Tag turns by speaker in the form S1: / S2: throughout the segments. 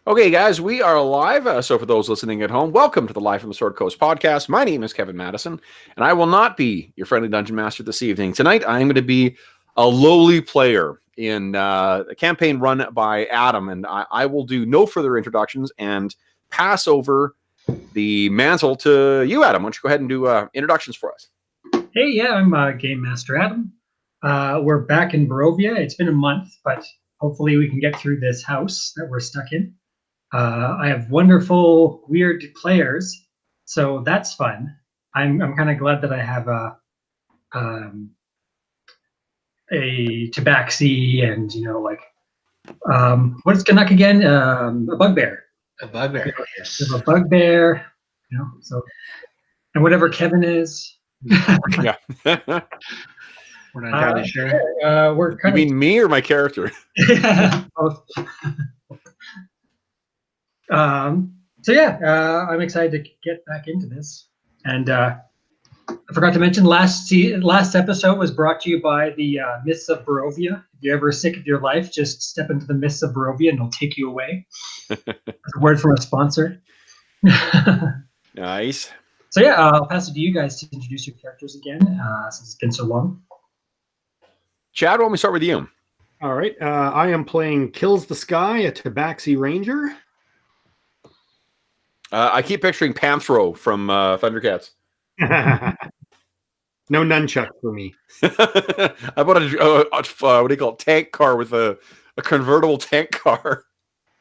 S1: Okay, guys, we are live. So, for those listening at home, welcome to the Live from the Sword Coast podcast. My name is Kevin Madison, and I will not be your friendly dungeon master this evening. Tonight, I am going to be a lowly player in a campaign run by Adam, and I will do no further introductions and pass over the mantle to you, Adam. Why don't you go ahead and do introductions for us?
S2: Hey, yeah, I'm Game Master Adam. We're back in Barovia. It's been a month, but hopefully we can get through this house that we're stuck in. I have wonderful, weird players, so that's fun. I'm kind of glad that I have a tabaxi and what is Canuck again? A bugbear.
S3: A bugbear. Yes.
S2: A bugbear. So and whatever Kevin is.
S1: Yeah.
S3: We're not entirely sure.
S2: We're
S1: You mean me or my character?
S2: Both. So yeah, I'm excited to get back into this. And I forgot to mention last episode was brought to you by the Mists of Barovia. If you're ever sick of your life, just step into the Mists of Barovia and they'll take you away. That's a word from a sponsor.
S1: Nice.
S2: So yeah, I'll pass it to you guys to introduce your characters again, since it's been so long.
S1: Chad, why don't we start with you?
S4: All right. I am playing Kills the Sky, a Tabaxi Ranger.
S1: I keep picturing Panthro from Thundercats.
S4: No nunchuck for me.
S1: I bought what do you call it? Tank car with a convertible tank car.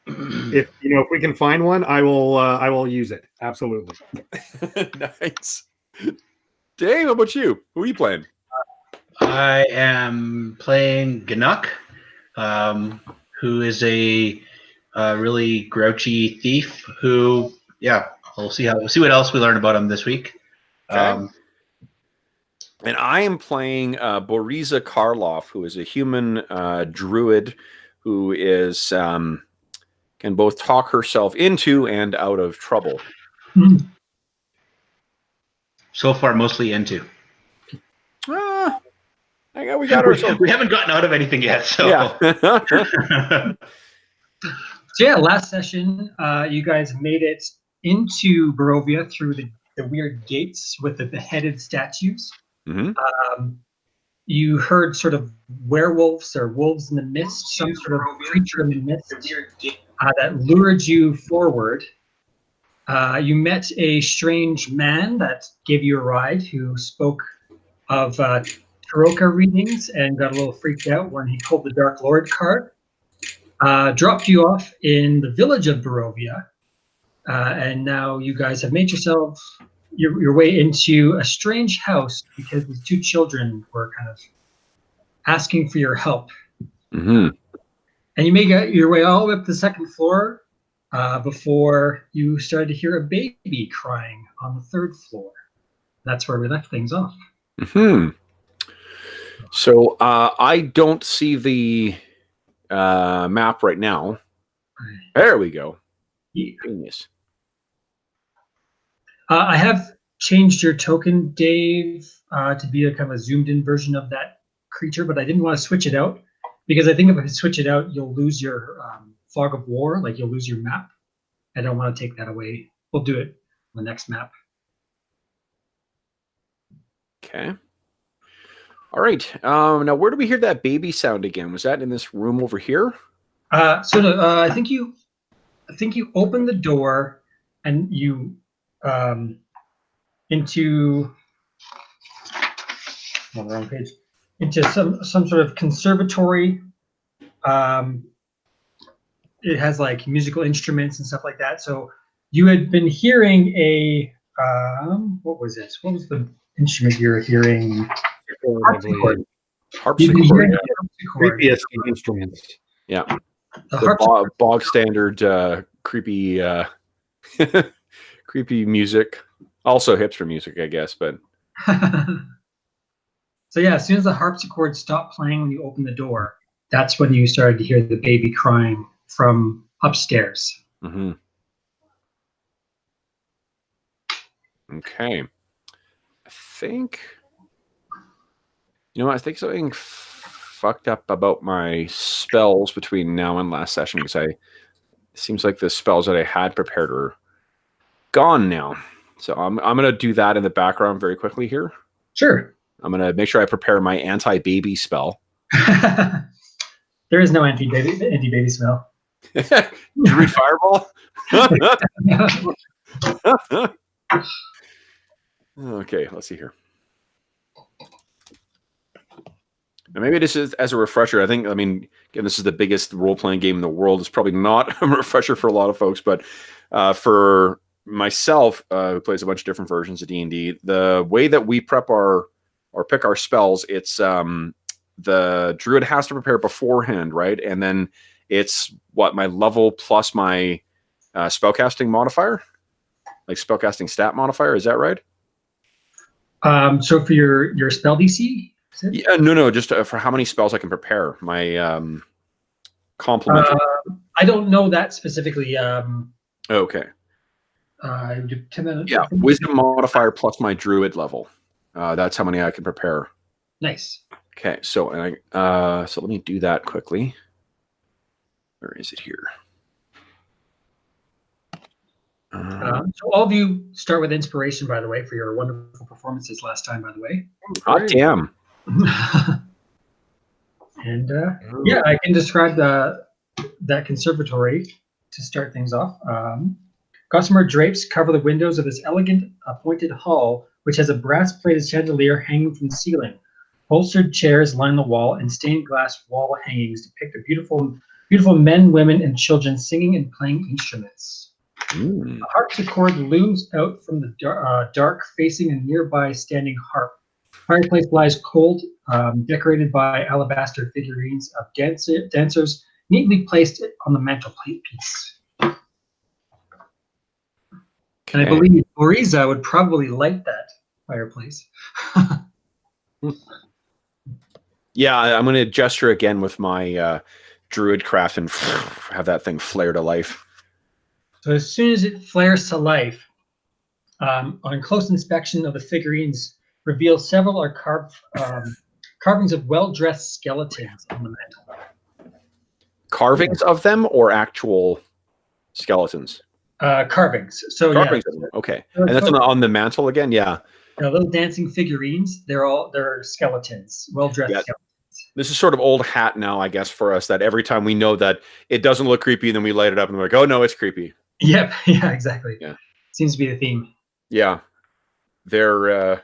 S4: If we can find one, I will use it. Absolutely.
S1: Nice. Dave, how about you? Who are you playing?
S3: I am playing Ganuk, who is a really grouchy thief. Who, we'll see what else we learn about him this week.
S1: Okay. And I am playing Boriza Karloff, who is a human druid who is can both talk herself into and out of trouble.
S3: So far, mostly into.
S1: We got ourselves.
S3: We haven't gotten out of anything yet. So
S1: Yeah.
S2: So yeah, last session, you guys made it into Barovia through the weird gates with the beheaded statues.
S1: Mm-hmm.
S2: You heard sort of werewolves or wolves in the mist, some sort of creature in the mist that lured you forward. You met a strange man that gave you a ride who spoke of Taroka readings and got a little freaked out when he pulled the Dark Lord card. Dropped you off in the village of Barovia, and now you guys have made yourself your way into a strange house because these two children were kind of asking for your help.
S1: Mm-hmm.
S2: And you made your way all the way up to the second floor before you started to hear a baby crying on the third floor. That's where we left things off.
S1: Mm-hmm. So I don't see the map right now. There we go.
S2: Yeah.
S1: Genius.
S2: I have changed your token, Dave, to be a kind of a zoomed-in version of that creature, but I didn't want to switch it out because I think if I switch it out, you'll lose your fog of war, like you'll lose your map. I don't want to take that away. We'll do it on the next map.
S1: Okay. All right. Now, where do we hear that baby sound again? Was that in this room over here?
S2: I think you opened the door and you into on the wrong page into some sort of conservatory. It has like musical instruments and stuff like that. So you had been hearing a what was it? What was the instrument you were hearing? Harpsichord.
S1: Harpsichord.
S4: Creepiest instruments.
S1: Yeah. The bog standard creepy creepy music. Also hipster music, I guess, but
S2: so yeah, as soon as the harpsichord stopped playing when you opened the door, that's when you started to hear the baby crying from upstairs.
S1: Mm-hmm. Okay. I think something fucked up about my spells between now and last session because I seems like the spells that I had prepared are gone now. So I'm going to do that in the background very quickly here.
S2: Sure.
S1: I'm going to make sure I prepare my anti-baby spell.
S2: There is no anti-baby spell.
S1: Did you read Fireball? Okay, let's see here. And maybe this is as a refresher. I mean, again, this is the biggest role-playing game in the world. It's probably not a refresher for a lot of folks, but for myself, who plays a bunch of different versions of D&D, the way that we prep or pick our spells, it's the druid has to prepare beforehand, right? And then it's what my level plus my spellcasting modifier, like spellcasting stat modifier. Is that right?
S2: So for your spell DC?
S1: Yeah, no, just for how many spells I can prepare. My complement.
S2: I don't know that specifically.
S1: Okay.
S2: Yeah,
S1: wisdom modifier plus my druid level. That's how many I can prepare.
S2: Nice.
S1: Okay, so so let me do that quickly. Where is it here?
S2: So all of you start with inspiration, by the way, for your wonderful performances last time, by the way.
S1: Hot damn.
S2: And yeah, I can describe that conservatory to start things off. Gossamer drapes cover the windows of this elegant, appointed hall, which has a brass-plated chandelier hanging from the ceiling. Bolstered chairs line the wall, and stained glass wall hangings depict the beautiful men, women, and children singing and playing instruments. A harpsichord looms out from the dark, facing a nearby standing harp. Fireplace lies cold, decorated by alabaster figurines of dancers neatly placed on the mantelpiece. And I believe Oriza would probably light that fireplace.
S1: Yeah, I'm going to gesture again with my druid craft and have that thing flare to life.
S2: So as soon as it flares to life, on close inspection of the figurines, reveal several are carvings of well-dressed skeletons on the mantle.
S1: Carvings of them or actual skeletons?
S2: Carvings. So
S1: carvings
S2: yeah.
S1: Okay. And that's on the mantle again? Yeah.
S2: Little dancing figurines. They're skeletons, well-dressed skeletons.
S1: This is sort of old hat now, I guess, for us, that every time we know that it doesn't look creepy, and then we light it up and we're like, oh no, it's creepy.
S2: Yep. Yeah, exactly.
S1: Yeah.
S2: Seems to be the theme.
S1: Yeah. Their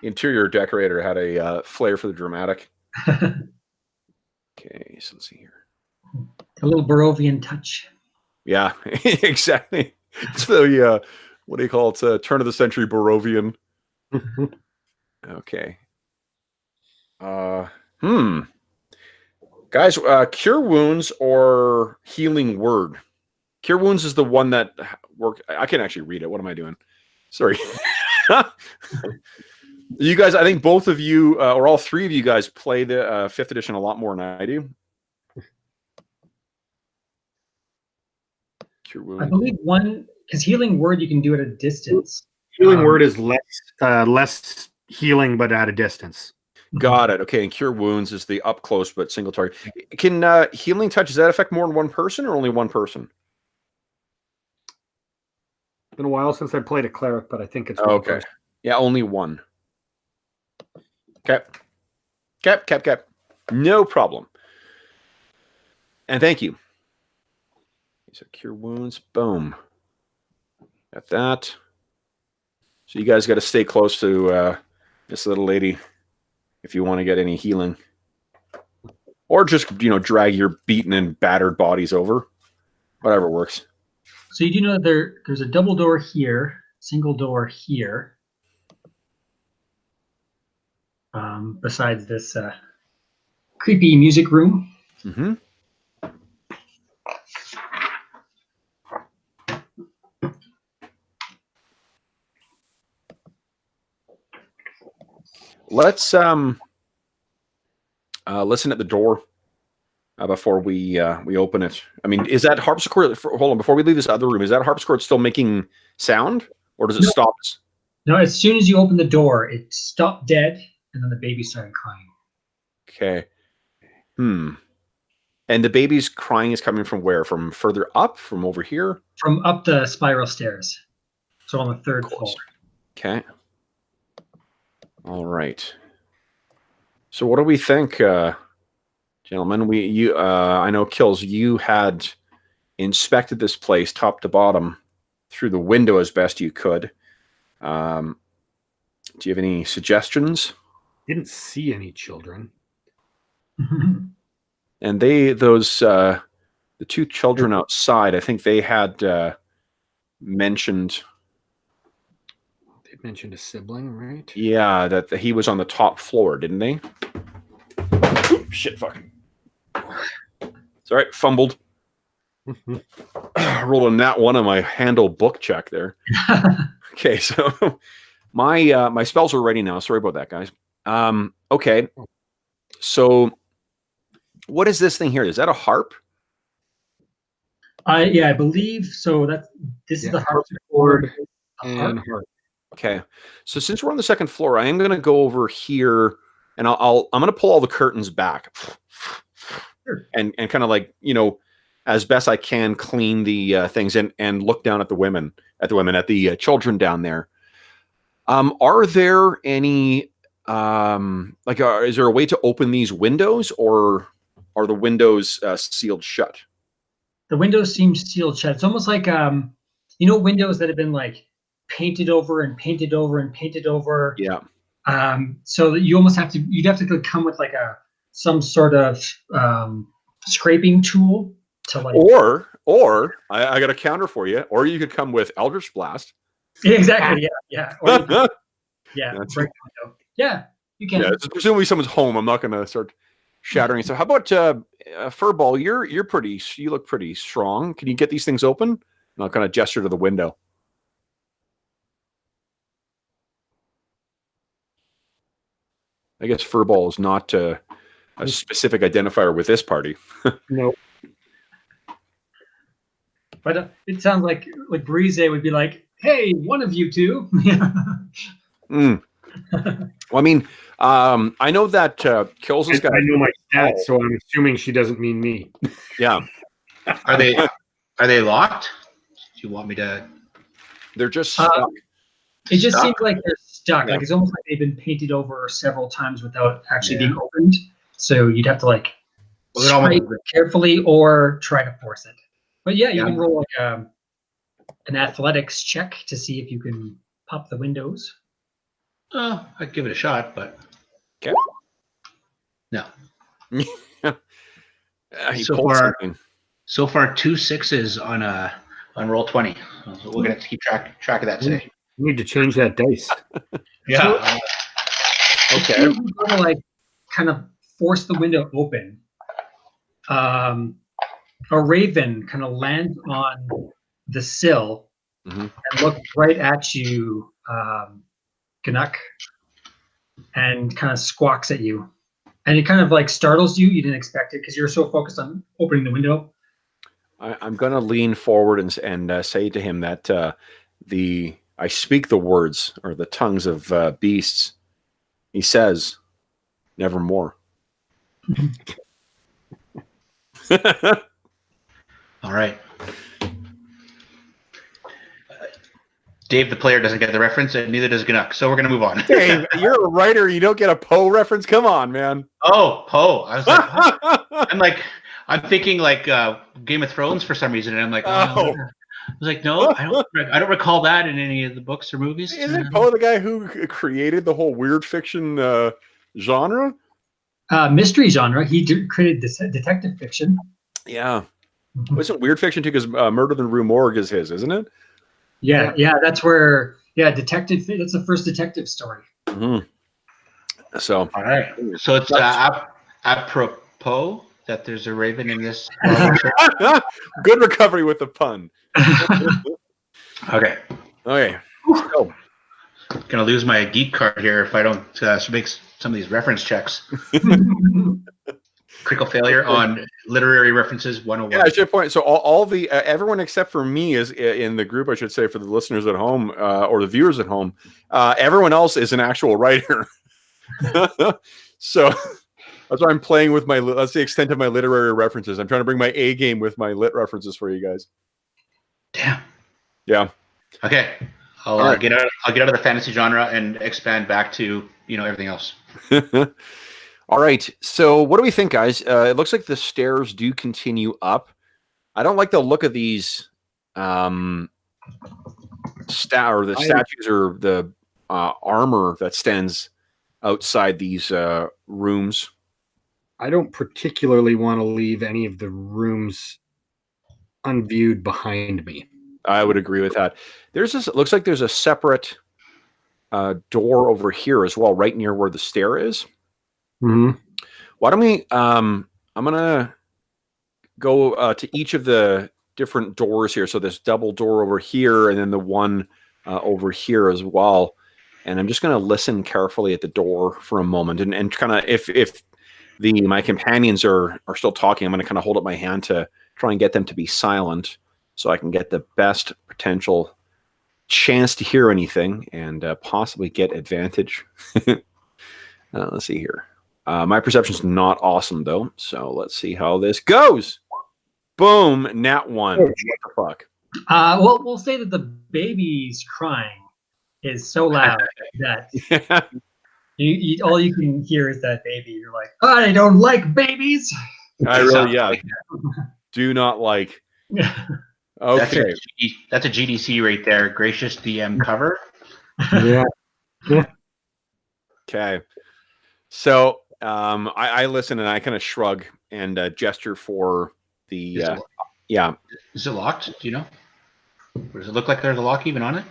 S1: interior decorator had a flair for the dramatic. Okay, so let's see here.
S2: A little Barovian touch.
S1: Yeah, exactly. It's the what do you call it? Turn of the century Barovian. Okay. Guys, cure wounds or healing word? Cure wounds is the one that work. I can actually read it. What am I doing? Sorry. You guys, I think both of you, or all three of you guys, play the 5th edition a lot more than I do. Cure wounds.
S2: I believe one, because healing word you can do at a distance.
S4: Healing word is less healing, but at a distance.
S1: Got it. Okay, and cure wounds is the up close but single target. Can healing touch, does that affect more than one person or only one person?
S4: It's been a while since I played a cleric, but I think it's
S1: okay. Person. Yeah, only one. Cap. No problem. And thank you. So cure wounds. Boom. Got that. So you guys got to stay close to this little lady if you want to get any healing. Or just, drag your beaten and battered bodies over. Whatever works.
S2: So you do know that there's a double door here, single door here. Besides this creepy music room.
S1: Mm-hmm. Let's listen at the door before we open it. I mean, is that harpsichord? Hold on, before we leave this other room, is that harpsichord still making sound, or does it stop?
S2: No, as soon as you open the door, it stopped dead, and then the baby started crying.
S1: Okay. And the baby's crying is coming from where? From further up? From over here?
S2: From up the spiral stairs. So on the third floor.
S1: Okay. All right. So what do we think, gentlemen? I know, Kills, you had inspected this place top to bottom through the window as best you could. Do you have any suggestions?
S4: Didn't see any children.
S1: And the two children outside, I think they had mentioned.
S4: They mentioned a sibling, right?
S1: Yeah, that he was on the top floor, didn't they? Oop, shit, fuck. It's all right, fumbled. Rolled a nat 1 on my handle book check there. Okay, so my spells are ready now. Sorry about that, guys. Okay, so what is this thing here? Is that a harp?
S2: I believe so. This is the harpsichord
S4: and harp.
S1: Okay, so since we're on the second floor, I am going to go over here, and I'm going to pull all the curtains back, and kind of like, as best I can, clean the things and look down at the children down there. Are there any is there a way to open these windows, or are the windows sealed shut?
S2: The windows seem sealed shut. It's almost like windows that have been like painted over and painted over and painted over.
S1: Yeah.
S2: So you almost you'd have to come with like some sort of scraping tool to like.
S1: Or I got a counter for you. Or you could come with Eldritch Blast.
S2: Exactly. Yeah. Or break the window. Yeah, you can.
S1: Yeah, presumably someone's home. I'm not going to start shattering. So how about Furball? You look pretty strong. Can you get these things open? And I'll kind of gesture to the window. I guess Furball is not a specific identifier with this party.
S4: No.
S2: But it sounds like Breeze would be like, "Hey, one of you two."
S1: Well, I mean, I know that Kills has got.
S4: I know my stats, so I'm assuming she doesn't mean me.
S1: Yeah.
S3: Are they locked? Do you want me to?
S1: They're just stuck.
S2: It just seems like they're stuck. Yeah. Like it's almost like they've been painted over several times without actually being opened. So you'd have to like scrape carefully or try to force it. But yeah, you can roll like an athletics check to see if you can pop the windows.
S3: I'd give it a shot, but
S1: okay.
S3: No. So far, 2 6s on roll 20. So we're gonna have to keep track of that today.
S4: You need to change that dice.
S3: Yeah.
S2: Okay. You're gonna like kind of force the window open. A raven kind of lands on the sill and looks right at you, Ganuk, and kind of squawks at you. And it kind of like startles you. You didn't expect it because you're so focused on opening the window.
S1: I'm going to lean forward and say to him that I speak the words or the tongues of beasts. He says, "Nevermore."
S3: All right. Dave, the player, doesn't get the reference, and neither does Ganuk. So we're going to move on.
S1: Dave, you're a writer. You don't get a Poe reference? Come on, man.
S3: Oh, Poe. I was like, I'm thinking like Game of Thrones for some reason, and I'm like, oh. I was like, no, I don't recall that in any of the books or movies.
S1: Isn't Poe the guy who created the whole weird fiction genre?
S2: Mystery genre. He created this detective fiction.
S1: Yeah. Wasn't weird fiction too? Because Murder in the Rue Morgue is his, isn't it?
S2: Yeah. That's where. Yeah, detective. That's the first detective story.
S1: So.
S3: All right. So it's apropos that there's a raven in this.
S1: Good recovery with the pun.
S3: Okay.
S1: So.
S3: Gonna lose my geek card here if I don't make some of these reference checks. Critical failure on literary references 101.
S1: Yeah, I should point. So all the everyone except for me is in the group. I should say, for the listeners at home or the viewers at home. Everyone else is an actual writer. So That's why I'm playing with my. That's the extent of my literary references. I'm trying to bring my A game with my lit references for you guys.
S3: Damn.
S1: Yeah.
S3: Okay. I'll
S1: All right.
S3: get out. I'll get out of the fantasy genre and expand back to everything else.
S1: All right. So, what do we think, guys? It looks like the stairs do continue up. I don't like the look of these the statues or the armor that stands outside these rooms.
S4: I don't particularly want to leave any of the rooms unviewed behind me.
S1: I would agree with that. There's this. It looks like there's a separate door over here as well, right near where the stair is.
S4: Mm-hmm.
S1: Why don't we? I'm gonna go to each of the different doors here. So this double door over here, and then the one over here as well. And I'm just gonna listen carefully at the door for a moment, and kind of if my companions are still talking, I'm gonna kind of hold up my hand to try and get them to be silent, so I can get the best potential chance to hear anything and possibly get advantage. Let's see here. My perception's not awesome though, so let's see how this goes. Boom, nat 1. What the fuck?
S2: Well, we'll say that the baby's crying is so loud that all you can hear is that baby. You're like, I don't like babies.
S1: I really, do not like. Okay.
S3: That's a GDC right there. Gracious DM cover.
S4: Yeah.
S1: Okay. So I listen and I kind of shrug and gesture for the. Yeah.
S3: Is it locked? Do you know? Or does it look like there's a lock even on it?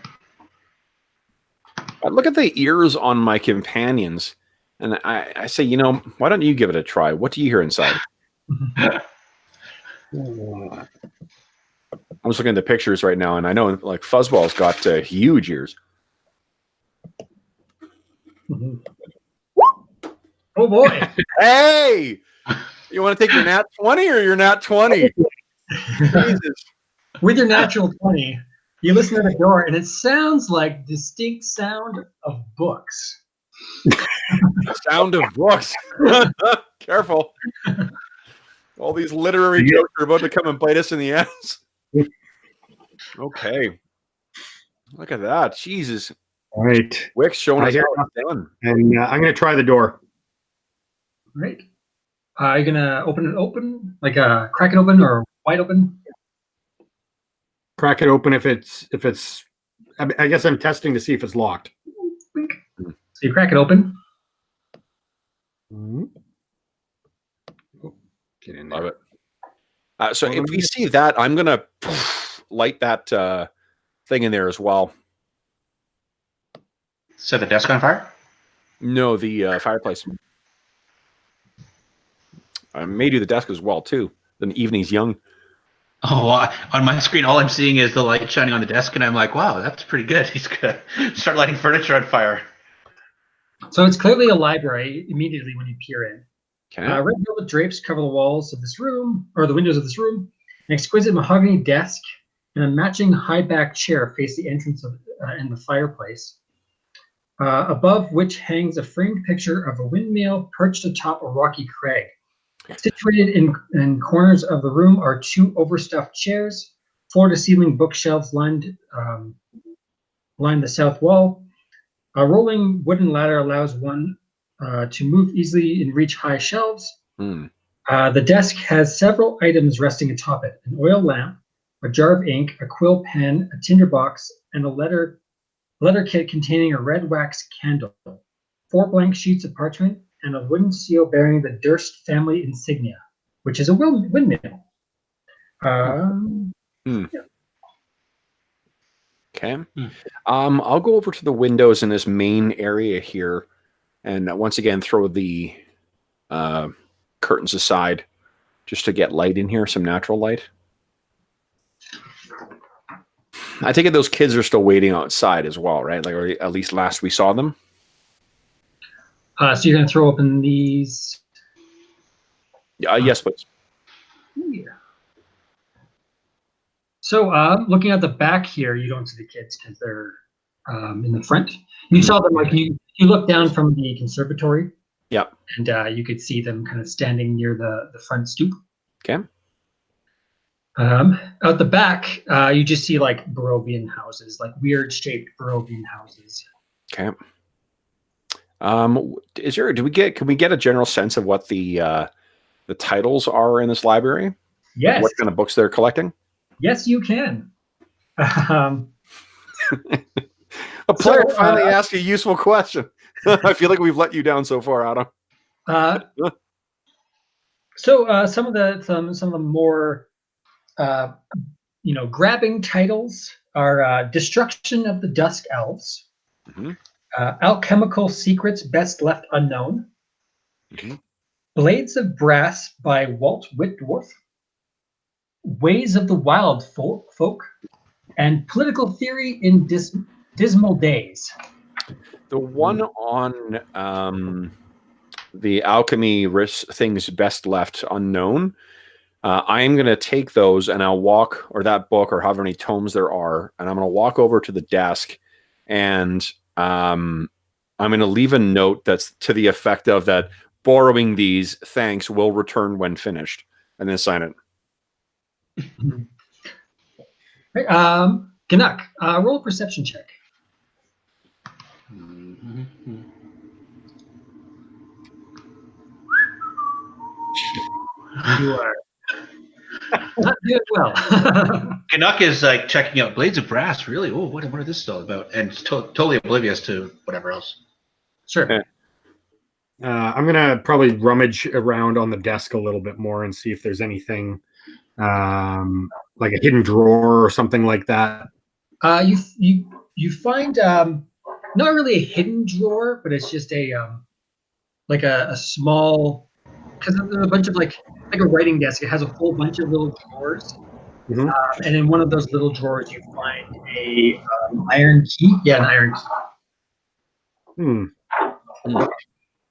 S1: I look at the ears on my companions and I say, why don't you give it a try? What do you hear inside? I'm just looking at the pictures right now, and I know like Fuzzball's got huge ears.
S2: Oh boy!
S1: Hey, you want to take your nat 20 or your nat 20? Jesus.
S2: With your natural 20, you listen to the door, and it sounds like distinct sound of books.
S1: Sound of books. Careful. All these literary jokes are about to come and bite us in the ass. Okay. Look at that. Jesus.
S4: All right.
S1: Wick's showing us how it's done.
S4: And I'm going to try the door.
S2: Right. Are you going to open it open? Like crack it open or wide open?
S4: Crack it open if it's I guess I'm testing to see if it's locked.
S2: So you crack it open.
S4: Mm-hmm. Get in there.
S1: Love it. So if we see that, I'm going to light that thing in there as well.
S3: Set the desk on fire?
S1: No, the fireplace. I may do the desk as well, too. The evening's young.
S3: Oh, on my screen, all I'm seeing is the light shining on the desk, and I'm like, wow, that's pretty good. He's going to start lighting furniture on fire.
S2: So it's clearly a library immediately when you peer in.
S1: Okay.
S2: Red velvet drapes cover the walls of this room, or the windows of this room. An exquisite mahogany desk and a matching high-back chair face the entrance of and the fireplace, above which hangs a framed picture of a windmill perched atop a rocky crag. Situated in corners of the room are two overstuffed chairs. Floor-to-ceiling bookshelves line the south wall. A rolling wooden ladder allows one to move easily and reach high shelves. The desk has several items resting atop it: an oil lamp, a jar of ink, a quill pen, a tinderbox, and a letter kit containing a red wax candle, 4 blank sheets of parchment, and a wooden seal bearing the Durst family insignia, which is a windmill.
S1: Okay. I'll go over to the windows in this main area here, and once again throw the curtains aside just to get light in here, some natural light. I take it those kids are still waiting outside as well, right? Like, or at least last we saw them.
S2: So you're going to throw open these?
S1: Yes, please.
S2: Yeah. So looking at the back here, you don't see the kids because they're in the front. You saw them like you look down from the conservatory.
S1: Yep.
S2: And you could see them kind of standing near the front stoop.
S1: Okay.
S2: Out the back, you just see like Barovian houses, like weird shaped Barovian houses.
S1: Okay. Can we get a general sense of what the titles are in this library?
S2: Yes.
S1: Like what kind of books they're collecting?
S2: Yes, you can.
S1: A player finally asked a useful question. I feel like we've let you down so far, Adam.
S2: Some of the more grabbing titles are Destruction of the Dusk Elves,
S1: Mm-hmm.
S2: Alchemical Secrets Best Left Unknown,
S1: Mm-hmm.
S2: Blades of Brass by Walt Whitworth, Ways of the Wild Folk, and Political Theory in Dismal Days.
S1: The one on the alchemy risk things best left unknown. I am going to take those and I'll walk, or that book, or however many tomes there are, and I'm going to walk over to the desk, and I'm going to leave a note that's to the effect of that borrowing these, thanks, will return when finished, and then sign it.
S2: Right, Ganuk, roll a perception check. You are not doing well.
S3: Canuck is like checking out Blades of Brass. Really? Oh, what are this all about? And totally oblivious to whatever else.
S2: Sure.
S4: I'm gonna probably rummage around on the desk a little bit more and see if there's anything like a hidden drawer or something like that.
S2: You find not really a hidden drawer, but it's just a small, because there's a bunch of like a writing desk. It has a whole bunch of little drawers,
S4: Mhm.
S2: and in one of those little drawers you find a iron key. Yeah, an iron key.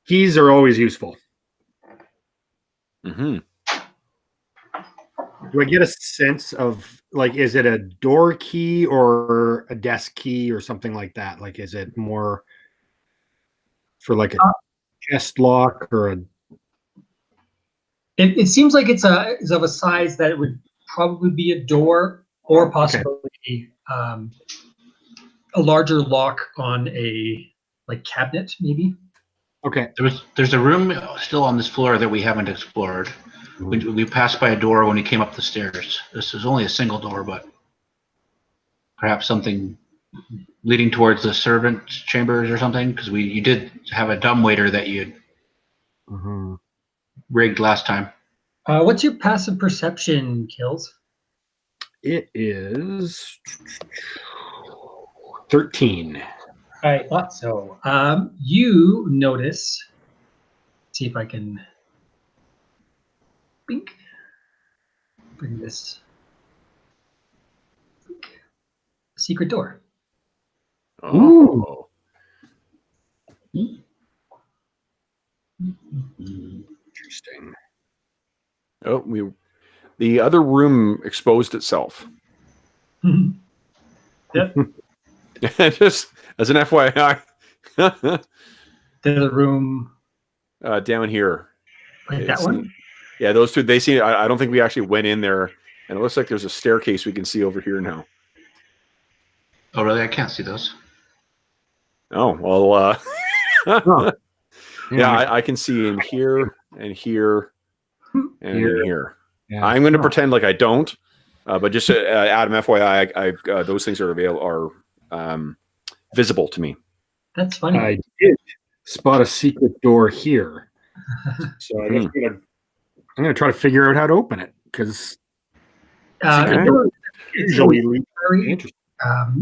S4: Keys are always useful.
S1: Mm-hmm.
S4: Do I get a sense of, like, is it a door key or a desk key or something like that? Like, is it more for like a chest lock or a?
S2: It seems like it's of a size that it would probably be a door, or possibly a larger lock on a cabinet, maybe.
S4: Okay.
S3: There's a room still on this floor that we haven't explored. We passed by a door when we came up the stairs. This is only a single door, but perhaps something leading towards the servant chambers or something, because you did have a dumbwaiter that you had rigged last time.
S2: What's your passive perception, Kills?
S4: It is 13.
S2: I thought so. You notice. See if I can bring this secret door.
S1: Oh.
S4: Interesting.
S1: Oh, the other room exposed itself.
S2: Yep.
S1: Just as an FYI.
S2: The room
S1: down here.
S2: like that one?
S1: Yeah, those two, they see, I don't think we actually went in there, and it looks like there's a staircase we can see over here now.
S3: Oh, really? I can't see those.
S1: Oh, well, yeah, I can see in here and here and in here.
S4: Yeah.
S1: I'm going to pretend like I don't, but just Adam, FYI, those things are visible to me.
S2: That's funny.
S4: I did spot a secret door here, so I guess I'm gonna try to figure out how to open it, because usually interesting.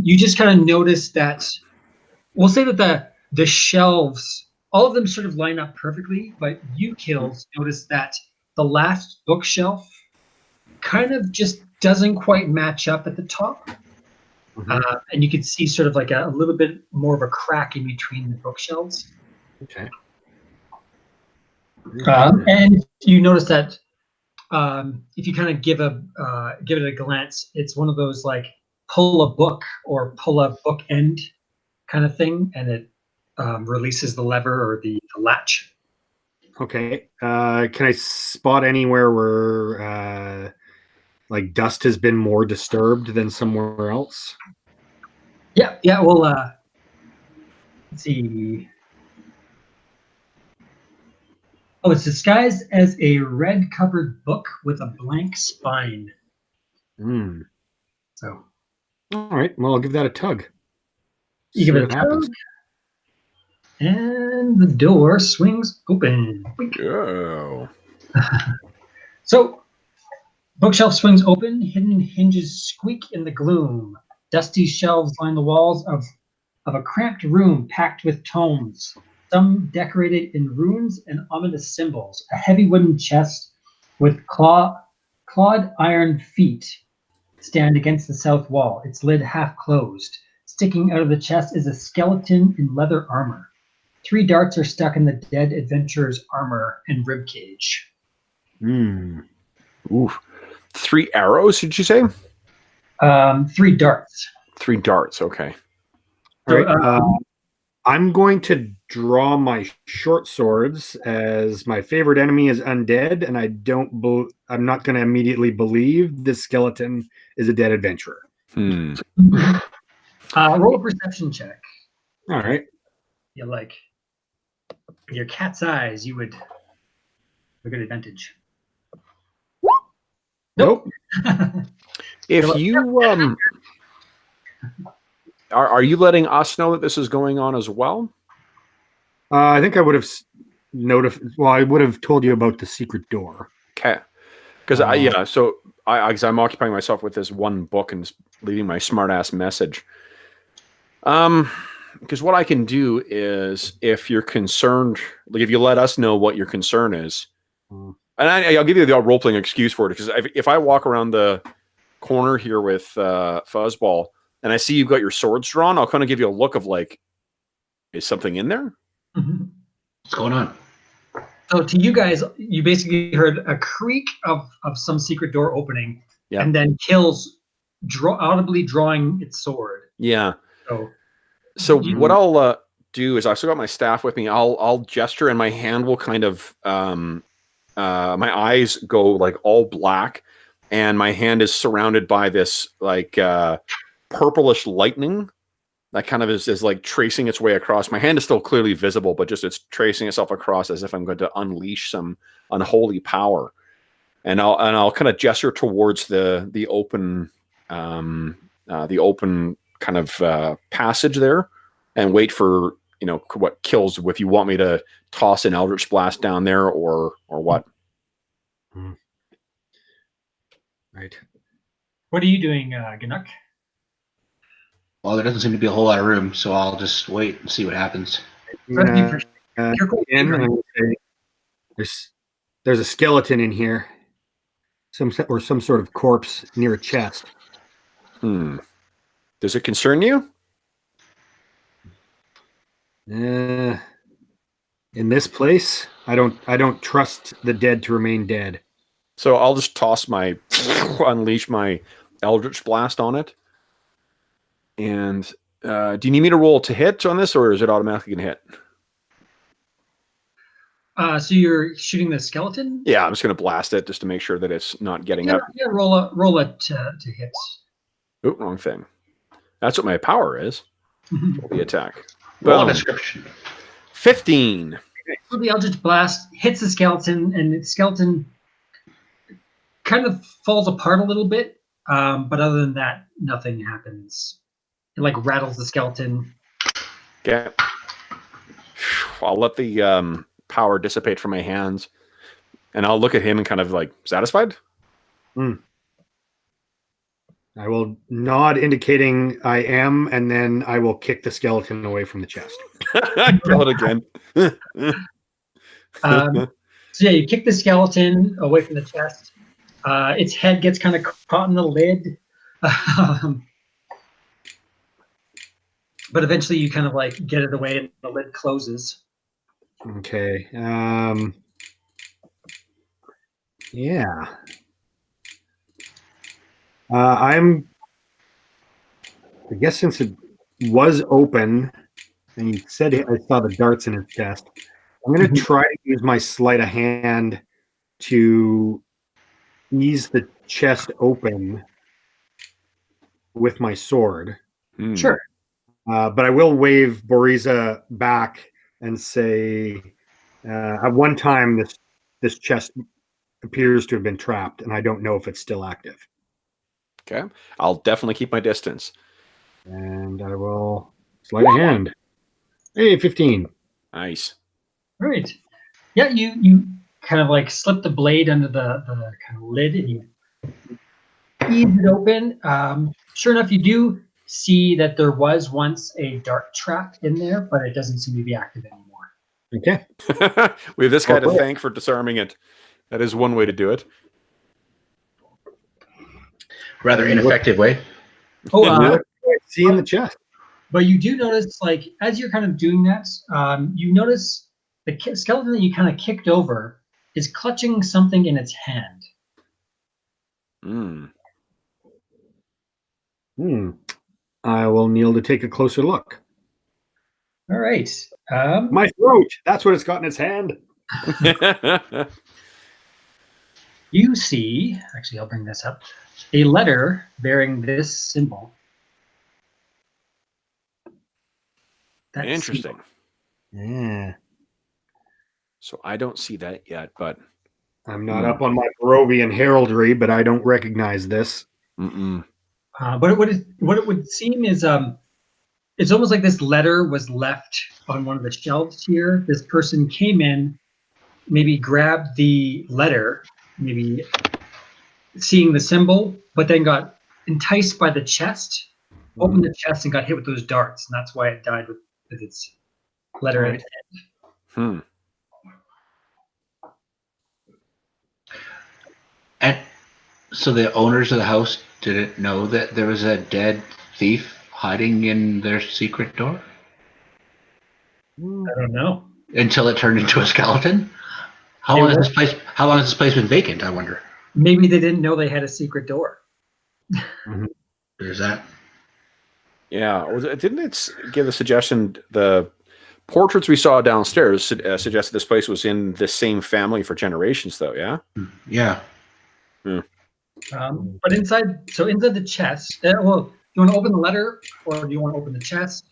S2: You just kind of notice that. We'll say that the shelves, all of them sort of line up perfectly, but you, Kills, notice that the last bookshelf kind of just doesn't quite match up at the top. And you can see sort of like a little bit more of a crack in between the bookshelves.
S4: Okay.
S2: And you notice that if you kind of give it a glance, it's one of those like pull a book or pull a bookend kind of thing, and it releases the lever or the latch.
S4: Okay. Can I spot anywhere where like dust has been more disturbed than somewhere else?
S2: Yeah, yeah. Well, let's see. Oh, it's disguised as a red-covered book with a blank spine.
S4: Hmm.
S2: So
S4: All right. Well, I'll give that a tug.
S2: you
S4: See
S2: give it
S4: what
S2: a
S4: happens.
S2: tug, and the door swings open.
S1: Oh.
S2: So, bookshelf swings open, hidden hinges squeak in the gloom. Dusty shelves line the walls of a cramped room packed with tomes, some decorated in runes and ominous symbols. A heavy wooden chest with clawed iron feet stand against the south wall, its lid half closed. Sticking out of the chest is a skeleton in leather armor. 3 darts are stuck in the dead adventurer's armor and ribcage.
S4: Hmm.
S1: Ooh. 3 arrows, did you say?
S2: 3 darts.
S1: 3 darts, okay.
S4: All
S2: So,
S4: right. I'm going to draw my short swords as my favorite enemy is undead, and I'm not going to immediately believe this skeleton is a dead adventurer.
S1: Hmm.
S2: roll a perception check.
S4: All right.
S2: You like your cat's eyes, you would have a good advantage.
S4: Nope.
S1: If you are you letting us know that this is going on as well?
S4: I think I would have notified. Well, I would have told you about the secret door.
S1: Okay. Because I'm occupying myself with this one book and just leaving my smartass message. Because what I can do is, if you're concerned, like if you let us know what your concern is, and I'll give you the role playing excuse for it. Because if I walk around the corner here with Fuzzball and I see you've got your swords drawn, I'll kind of give you a look of like, is something in there?
S3: What's going on?
S2: So to you guys, you basically heard a creak of some secret door opening, and then Kills audibly drawing its sword.
S1: Yeah.
S2: So
S1: what I'll do is I've still got my staff with me. I'll gesture and my hand will kind of my eyes go like all black, and my hand is surrounded by this like purplish lightning that kind of is like tracing its way across. My hand is still clearly visible, but just it's tracing itself across as if I'm going to unleash some unholy power. And I'll kind of gesture towards the open kind of passage there, and wait for what Kills, if you want me to toss an Eldritch Blast down there or what.
S4: Right.
S2: what are you doing, Ganuk?
S3: Well, there doesn't seem to be a whole lot of room, so I'll just wait and see what happens.
S2: You're cool.
S4: There's a skeleton in here, some sort of corpse near a chest.
S1: Does it concern you?
S4: In this place, I don't trust the dead to remain dead.
S1: So I'll just unleash my Eldritch Blast on it. And do you need me to roll to hit on this, or is it automatically going to hit?
S2: So you're shooting the skeleton?
S1: Yeah, I'm just going to blast it just to make sure that it's not getting up.
S2: Yeah, roll it to hit.
S1: Oh, wrong thing. That's what my power is. Roll the attack.
S3: Roll a description.
S1: 15.
S2: So the Eldritch Blast hits the skeleton, and the skeleton kind of falls apart a little bit. But other than that, nothing happens. It like rattles the skeleton.
S1: Okay. I'll let the power dissipate from my hands, and I'll look at him and kind of like, satisfied?
S4: I will nod, indicating I am, and then I will kick the skeleton away from the chest.
S1: Kill it again.
S2: So yeah, you kick the skeleton away from the chest. Its head gets kind of caught in the lid. But eventually you kind of like get it away and the lid closes.
S4: Okay. Yeah. I guess since it was open, and you said I saw the darts in his chest, I'm going to try to use my sleight of hand to ease the chest open with my sword.
S2: Sure.
S4: But I will wave Boriza back and say, at one time, this chest appears to have been trapped, and I don't know if it's still active.
S1: Okay. I'll definitely keep my distance.
S4: And I will sleight of hand. Hey, 15.
S1: Nice.
S2: All right. Yeah, you kind of like slip the blade under the kind of lid and you ease it open. Sure enough, you do see that there was once a dart trap in there, but it doesn't seem to be active anymore.
S4: Okay.
S1: We have this guy to
S4: Okay.
S1: thank for disarming it. That is one way to do it.
S3: Rather ineffective way.
S2: Oh,
S4: What do I see in the chest?
S2: but you do notice, like, as you're kind of doing that, you notice the skeleton that you kind of kicked over is clutching something in its hand.
S4: I will kneel to take a closer look.
S2: All right.
S4: My throat. That's what it's got in its hand.
S2: You see, actually, I'll bring this up, a letter bearing this symbol. That's
S1: Interesting.
S4: Yeah.
S1: So I don't see that yet, but
S4: I'm not up on my Barovian heraldry, but I don't recognize this.
S2: But what it would seem is it's almost like this letter was left on one of the shelves here. This person came in, maybe grabbed the letter, maybe seeing the symbol, but then got enticed by the chest, opened the chest and got hit with those darts, and that's why it died with its letter in its head.
S3: And so the owners of the house didn't know that there was a dead thief hiding in their secret door
S2: I don't know.
S3: until it turned into a skeleton. How long has this place been vacant? I wonder.
S2: Maybe they didn't know they had a secret door.
S3: There's that.
S1: Yeah. Didn't it give a suggestion? The portraits we saw downstairs suggested this place was in the same family for generations, though. Yeah.
S3: Yeah.
S2: But inside the chest, well, do you want to open the letter, or do you want to open the chest?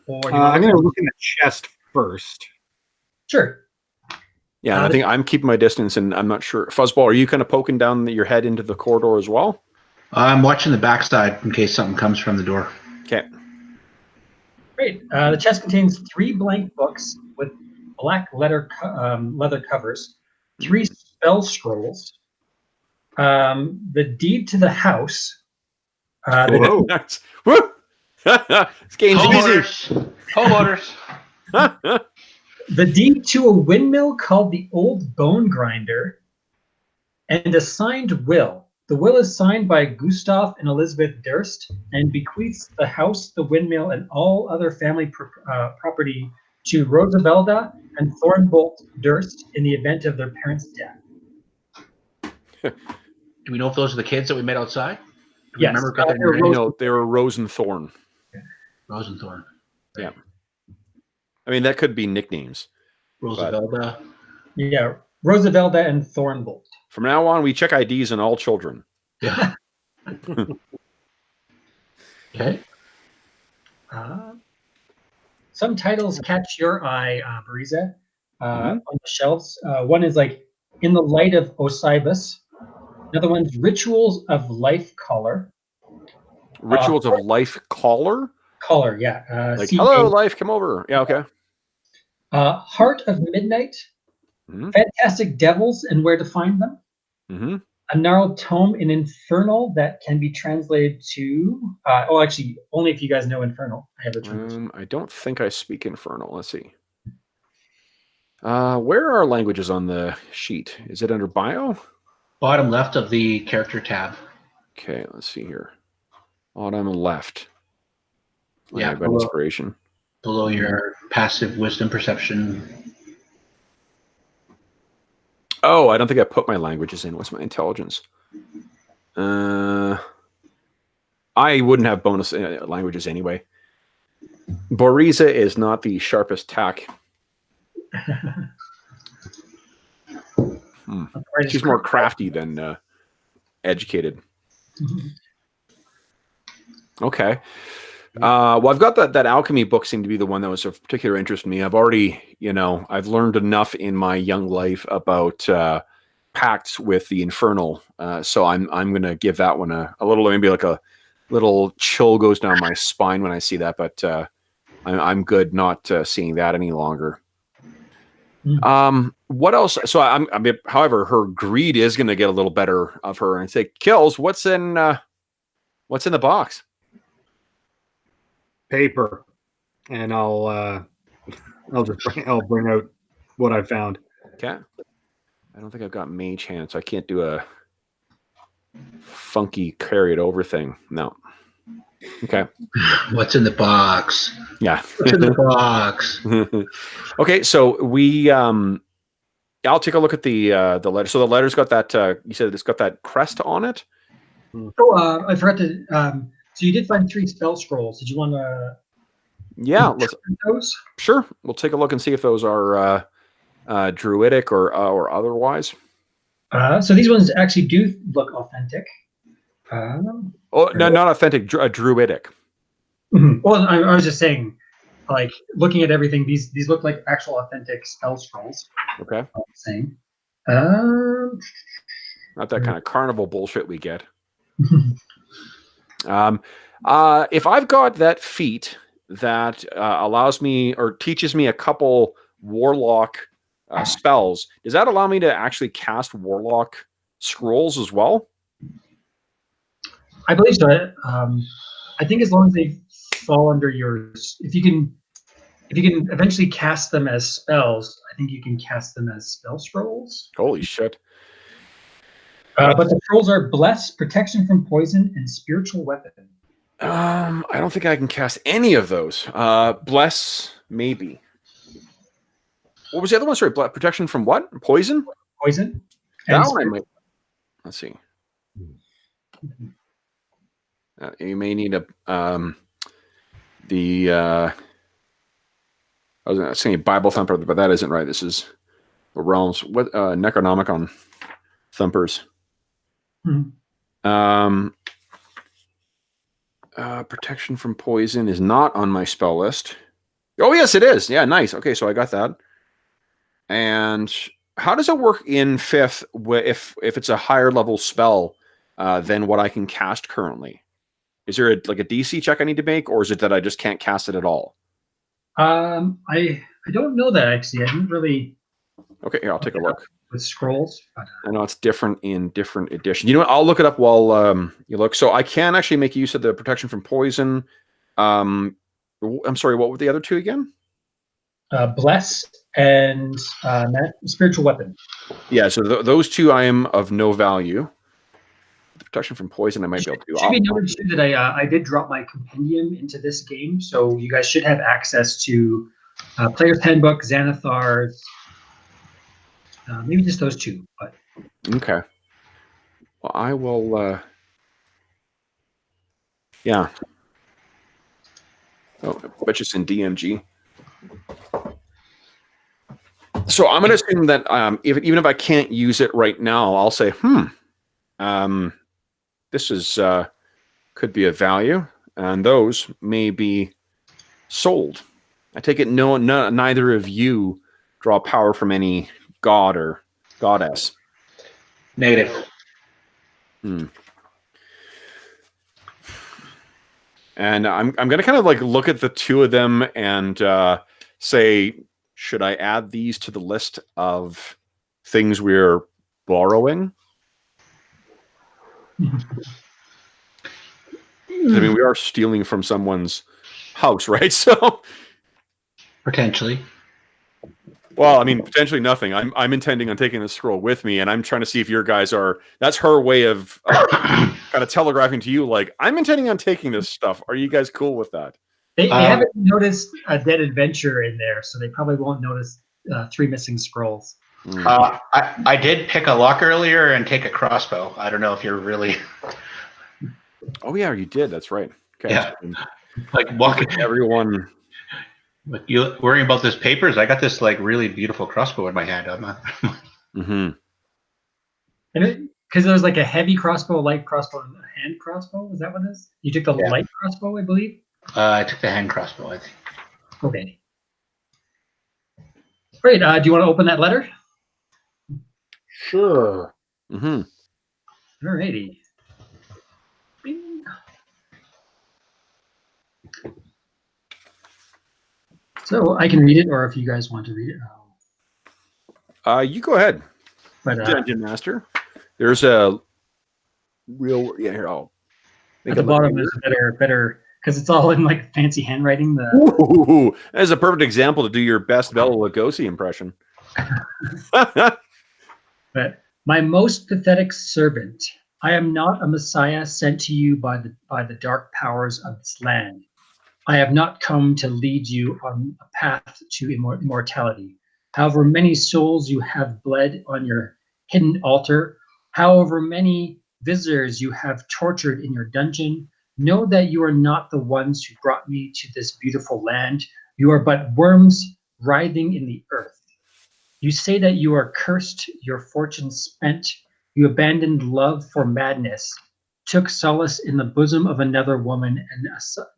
S2: Or
S4: I'm going to look in the chest first.
S2: Sure.
S1: Yeah, I think I'm keeping my distance, and I'm not sure. Fuzzball, are you kind of poking down your head into the corridor as well?
S3: I'm watching the backside in case something comes from the door.
S1: Okay.
S2: Great. The chest contains 3 blank books with black leather covers, 3 spell scrolls, the deed to the house.
S1: Whoa. Woo! This game's easy.
S3: Homeowners.
S2: The deed to a windmill called the Old Bone Grinder, and a signed will. The will is signed by Gustav and Elizabeth Durst and bequeaths the house, the windmill, and all other family property to Rosavelda and Thornbolt Durst in the event of their parents' death.
S3: Do we know if those are the kids that we met outside? Do we
S2: Yes.
S3: remember got their names?
S1: No, they were Rose and Thorn.
S3: Rosenthorn.
S1: Yeah. I mean, that could be nicknames.
S3: Rosavelda.
S2: Yeah, Rosavelda and Thornbolt.
S1: From now on, we check IDs on all children.
S3: Yeah. Okay.
S2: Some titles catch your eye, Bariza, on the shelves. One is like In the Light of Osiris. Another one's Rituals of Life Collar.
S1: Rituals of Life Caller?
S2: Collar, yeah.
S1: Like, hello, life, come over. Yeah, okay.
S2: Heart of Midnight. Fantastic Devils and Where to Find Them. A gnarled tome in Infernal that can be translated to... actually, only if you guys know Infernal. I have the translation.
S1: I don't think I speak Infernal. Let's see. Where are languages on the sheet? Is it under Bio?
S3: Bottom left of the character tab.
S1: Okay, let's see here. Bottom left.
S3: Yeah,
S1: I've got inspiration.
S3: Below your passive wisdom perception.
S1: Oh, I don't think I put my languages in. What's my intelligence? I wouldn't have bonus languages anyway. Boriza is not the sharpest tack. She's more crafty than educated. Okay. Well, I've got that alchemy book seemed to be the one that was of particular interest to me. I've already, I've learned enough in my young life about pacts with the infernal. So I'm going to give that one a little, maybe like a little chill goes down my spine when I see that, but I'm good not seeing that any longer. What else? So however, her greed is going to get a little better of her and say, Kills, what's in the box?
S4: Paper, and I'll bring out what I found.
S1: Okay. I don't think I've got mage hand, so I can't do a funky carry it over thing. No. Okay.
S3: What's in the box?
S1: Yeah.
S3: What's in the box?
S1: Okay, so I'll take a look at the letter. So the letter's got that. You said it's got that crest on it.
S2: Oh, I forgot to. So you did find 3 spell scrolls. Did you want to?
S1: Yeah, let's.
S2: Those?
S1: Sure, we'll take a look and see if those are druidic or otherwise.
S2: So these ones actually do look authentic.
S1: No, not authentic. Druidic.
S2: Well, I was just saying, like looking at everything, these look like actual authentic spell scrolls.
S1: Okay.
S2: I'm saying.
S1: Not that kind of carnival bullshit we get. If I've got that feat that allows me or teaches me a couple warlock spells, does that allow me to actually cast warlock scrolls as well?
S2: I believe so. I think as long as they fall under yours, if you can eventually cast them as spells, I think you can cast them as spell scrolls.
S1: Holy shit.
S2: But the scrolls are Bless, Protection from Poison, and Spiritual Weapon.
S1: I don't think I can cast any of those. Bless, maybe. What was the other one? Sorry, protection from what? Poison?
S2: Poison.
S1: That one I might. Let's see. You may need a I was saying Bible thumper, but that isn't right. This is the realms. What Necronomicon thumpers? Protection from poison is not on my spell list. Oh yes, it is. Yeah, nice. Okay, so I got that. And how does it work in 5th if it's a higher level spell than what I can cast currently? Is there a DC check I need to make, or is it that I just can't cast it at all?
S2: I don't know that actually. I didn't really.
S1: Okay, here I'll take a look.
S2: With scrolls,
S1: I know it's different in different editions. You know what? I'll look it up while you look. So I can actually make use of the protection from poison. I'm sorry, what were the other 2 again?
S2: Bless and Spiritual Weapon.
S1: Yeah, so those 2 I am of no value. The protection from poison I might be able to do.
S2: Should be noted too that I did drop my compendium into this game, so you guys should have access to Player's Handbook, Xanathar's, maybe just those 2. But
S1: okay. Well, I will. Yeah. Oh, I bet it's in DMG. So I'm going to assume that even if I can't use it right now, I'll say, this is could be of value, and those may be sold. I take it neither of you draw power from any god or goddess.
S3: Negative.
S1: And I'm going to kind of look at the 2 of them and say, should I add these to the list of things we're borrowing? I mean, we are stealing from someone's house, right? So
S3: potentially.
S1: Well, I mean, potentially nothing. I'm intending on taking this scroll with me, and I'm trying to see if your guys are. That's her way of kind of telegraphing to you, I'm intending on taking this stuff. Are you guys cool with that?
S2: They haven't noticed a dead adventure in there, so they probably won't notice 3 missing scrolls.
S3: I did pick a lock earlier and take a crossbow. I don't know if you're really.
S1: Oh yeah, you did. That's right. Okay.
S3: Yeah. Walking
S1: everyone.
S3: You worrying about this papers? I got this really beautiful crossbow in my hand.
S1: Mm-hmm.
S2: And because there was like a heavy crossbow, a light crossbow, and a hand crossbow. Is that what it is? You took the
S3: Yeah.
S2: light crossbow, I believe.
S3: I took the hand crossbow, I think.
S2: Okay. Great. Do you want to open that letter?
S4: Sure.
S1: Mm-hmm.
S2: Alrighty. Bing. So I can read it, or if you guys want to read it.
S1: You go ahead,
S2: But
S1: Dungeon Master. There's a real here. I'll make
S2: at the
S1: it look
S2: bottom
S1: weird.
S2: is better because it's all in like fancy handwriting.
S1: Ooh, that's a perfect example to do your best Bela Lugosi impression.
S2: But my most pathetic servant, I am not a messiah sent to you by the dark powers of this land. I have not come to lead you on a path to immortality. However many souls you have bled on your hidden altar, however many visitors you have tortured in your dungeon, know that you are not the ones who brought me to this beautiful land. You are but worms writhing in the earth. You say that you are cursed, your fortune spent. You abandoned love for madness, took solace in the bosom of another woman, and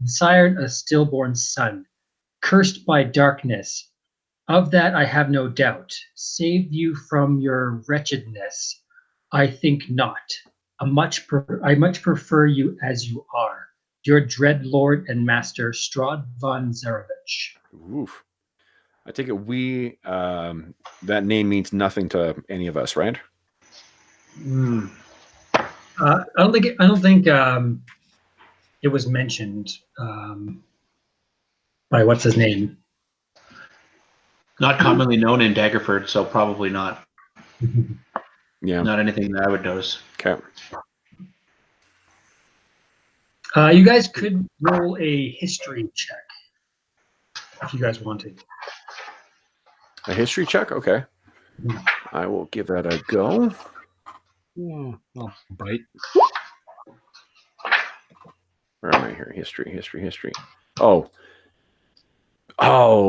S2: sired a stillborn son. Cursed by darkness, of that I have no doubt. Save you from your wretchedness, I think not. I much prefer you as you are, your dread lord and master, Strahd von Zarevich.
S1: Oof. I take it that name means nothing to any of us, right?
S2: I don't think it was mentioned by what's his name.
S3: Not commonly known in Daggerford, so probably not.
S1: Yeah.
S3: Not anything that I would notice.
S1: Okay.
S2: You guys could roll a history check if you guys wanted.
S1: A history check? Okay. I will give that a go.
S4: Yeah, I'll bite.
S1: Where am I here? History. Oh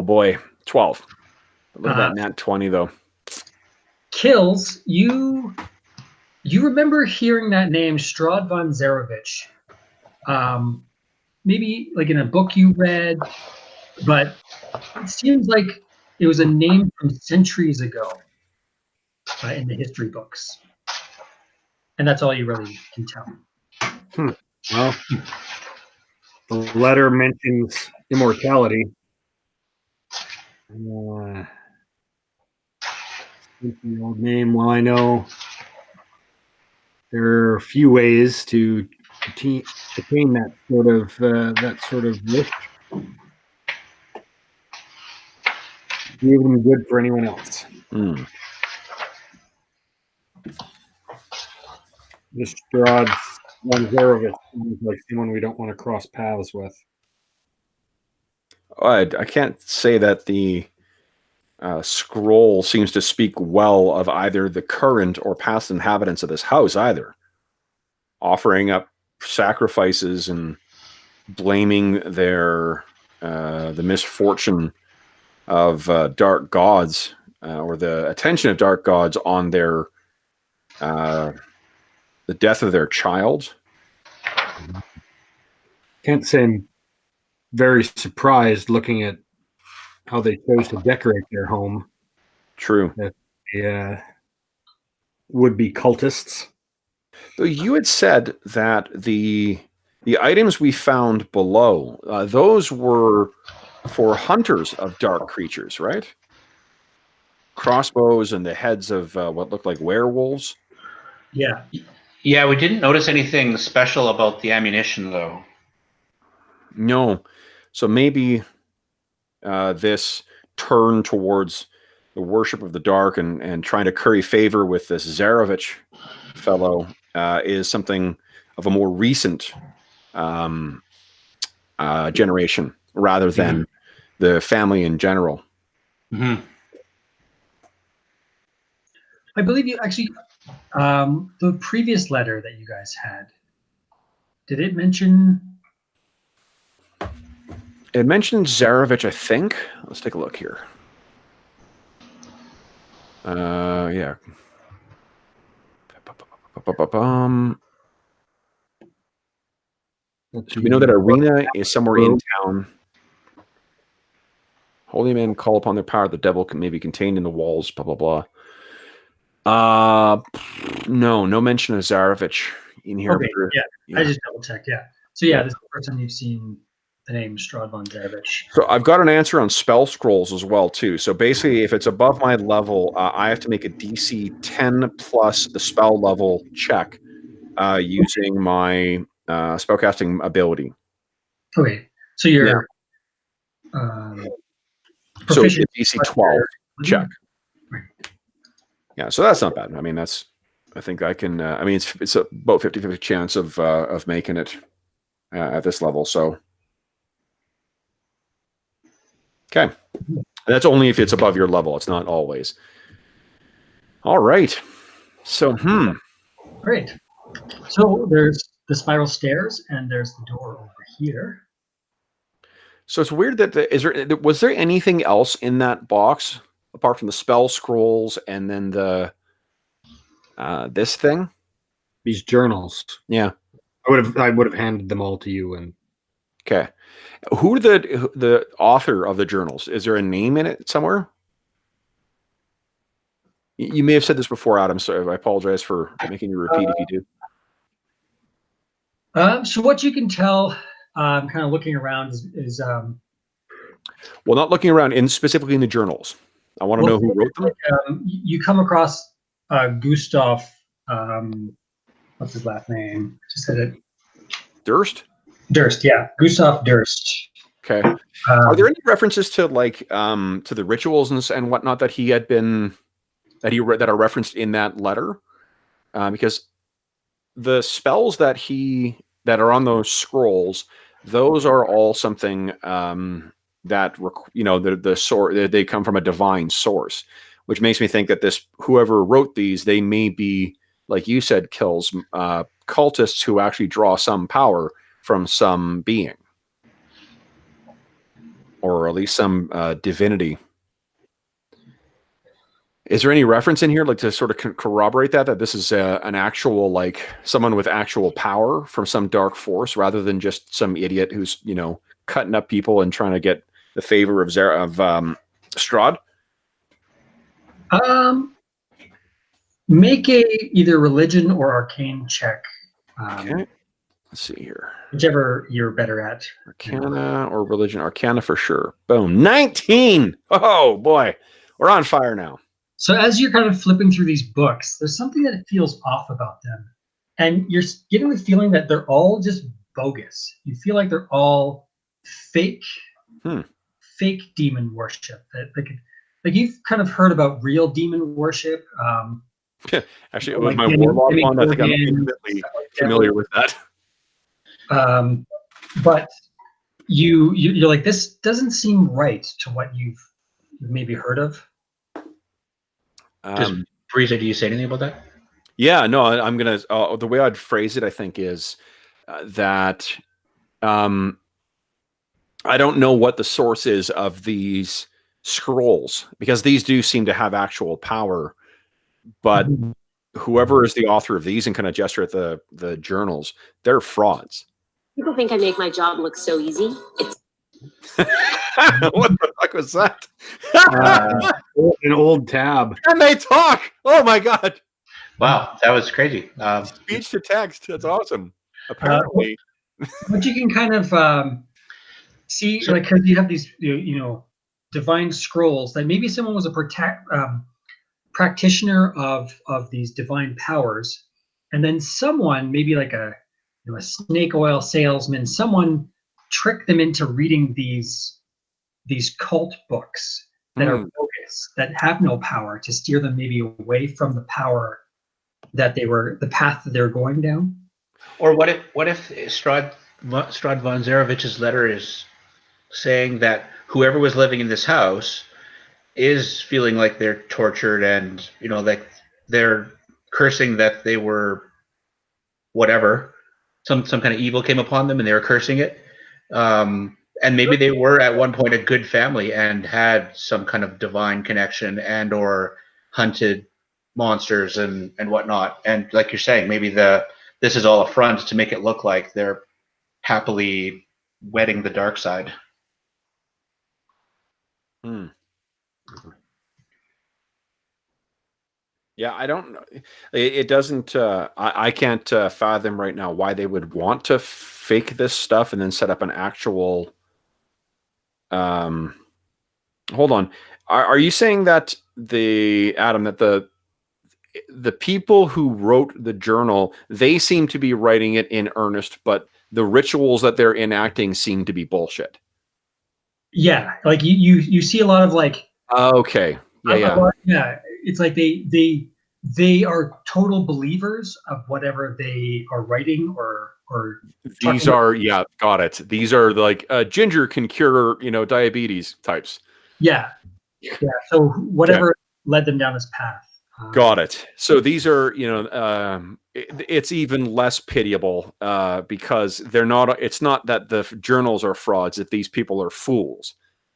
S1: boy. 12. Look at that nat 20 though.
S2: Kills, you remember hearing that name, Strahd von Zarevich. Maybe like in a book you read, but it seems like it was a name from centuries ago in the history books. And that's all you really can tell.
S4: Well, the letter mentions immortality. The old name. Well, I know there are a few ways to attain that sort of wish. Be even good for anyone else.
S1: Hmm.
S4: This Strahd von Zarevich seems like someone we don't want to cross paths with.
S1: I can't say that the scroll seems to speak well of either the current or past inhabitants of this house either. Offering up sacrifices and blaming their the misfortune of dark gods or the attention of dark gods on their the death of their child.
S4: Can't say I'm very surprised looking at how they chose to decorate their home.
S1: True.
S4: Yeah, would-be cultists.
S1: Though you had said that the items we found below, those were for hunters of dark creatures, right? Crossbows and the heads of what looked like werewolves.
S2: Yeah.
S3: Yeah, we didn't notice anything special about the ammunition, though.
S1: No. So maybe this turn towards the worship of the dark and trying to curry favor with this Zarevich fellow is something of a more recent generation rather than the family in general.
S3: Mm-hmm.
S2: I believe you actually, the previous letter that you guys had, did it mention?
S1: It mentioned Zarevich, I think. Let's take a look here. Yeah. Ba-ba-ba-bum. We know that Arena is somewhere in town. Holy men call upon their power. The devil may be contained in the walls. Blah blah blah. No mention of Zarevich in here.
S2: Okay, yeah. I just double checked. Yeah. So this is the first time you've seen the name Strahd von Zarevich.
S1: So I've got an answer on spell scrolls as well too. So basically, if it's above my level, I have to make a DC 10 plus the spell level check using my spellcasting ability.
S2: Okay, so you're proficient.
S1: So DC 12 check. Right. Yeah, so that's not bad. I mean, I think I can. I mean, it's about 50-50 chance of making it at this level. So, okay, and that's only if it's above your level. It's not always. All right. So,
S2: Great. So there's the spiral stairs, and there's the door over here.
S1: So it's weird that was there anything else in that box apart from the spell scrolls and then the this thing?
S4: These journals.
S1: Yeah.
S4: I would have handed them all to you. And
S1: okay, who the author of the journals? Is there a name in it somewhere? You may have said this before, Adam. So I apologize for making you repeat if you
S2: do. So what you can tell, kind of looking around, is
S1: well, not looking around, specifically in the journals. I want to know who wrote them.
S2: You come across Gustav. What's his last name? Just said it.
S1: Durst.
S2: Durst, yeah, Gustav Durst.
S1: Okay. Are there any references to to the rituals and whatnot that he had been that he read that are referenced in that letter? Because the spells that are on those scrolls, those are all something that they come from a divine source, which makes me think that whoever wrote these, they may be, like you said, kills cultists who actually draw some power from some being, or at least some divinity. Is there any reference in here, to sort of corroborate that this is an actual, someone with actual power from some dark force, rather than just some idiot who's cutting up people and trying to get the favor of Strahd?
S2: Make either religion or arcane check.
S1: Okay. Let's see here.
S2: Whichever you're better at.
S1: Arcana or religion. Arcana for sure. Boom. 19! Oh, boy. We're on fire now.
S2: So as you're kind of flipping through these books, there's something that feels off about them. And you're getting the feeling that they're all just bogus. You feel like they're all fake demon worship. Like you've kind of heard about real demon worship.
S1: Actually, with my warlock one, I think I'm intimately familiar with that.
S2: But you're like, this doesn't seem right to what you've maybe heard of.
S3: Just Breeza, do you say anything about that?
S1: Yeah, no, I'm gonna. The way I'd phrase it, I think, is that I don't know what the source is of these scrolls, because these do seem to have actual power, but whoever is the author of these and kind of gesture at the journals, they're frauds.
S5: People think I make my job look so easy. It's
S1: what the fuck was that?
S4: An old tab.
S1: And they talk. Oh my god!
S3: Wow, that was crazy.
S1: Speech to text. That's awesome. Apparently,
S2: but you can kind of see, because you have these, divine scrolls, that maybe someone was a practitioner of these divine powers, and then someone, maybe like a snake oil salesman, someone tricked them into reading these cult books that are bogus, that have no power, to steer them maybe away from the power that the path that they're going down.
S3: Or what if Strahd von Zarevich's letter is saying that whoever was living in this house is feeling like they're tortured, and like they're cursing that they were whatever, some kind of evil came upon them and they were cursing it, and maybe they were at one point a good family and had some kind of divine connection and or hunted monsters and whatnot. And like you're saying, maybe this is all a front to make it look like they're happily wedding the dark side.
S1: Hmm. Yeah, I don't know. It doesn't. I can't fathom right now why they would want to fake this stuff and then set up an actual. Hold on. Are you saying that Adam, that the people who wrote the journal, they seem to be writing it in earnest, but the rituals that they're enacting seem to be bullshit?
S2: Yeah, like you see a lot of like
S1: Okay. Yeah.
S2: yeah, it's like they are total believers of whatever they are writing or
S1: These
S2: talking about.
S1: are, yeah, got it. These are like ginger can cure, diabetes types.
S2: Yeah, so
S1: Okay.
S2: whatever led them down this path.
S1: Got it. So these are, it's even less pitiable because they're not. It's not that the journals are frauds; that these people are fools.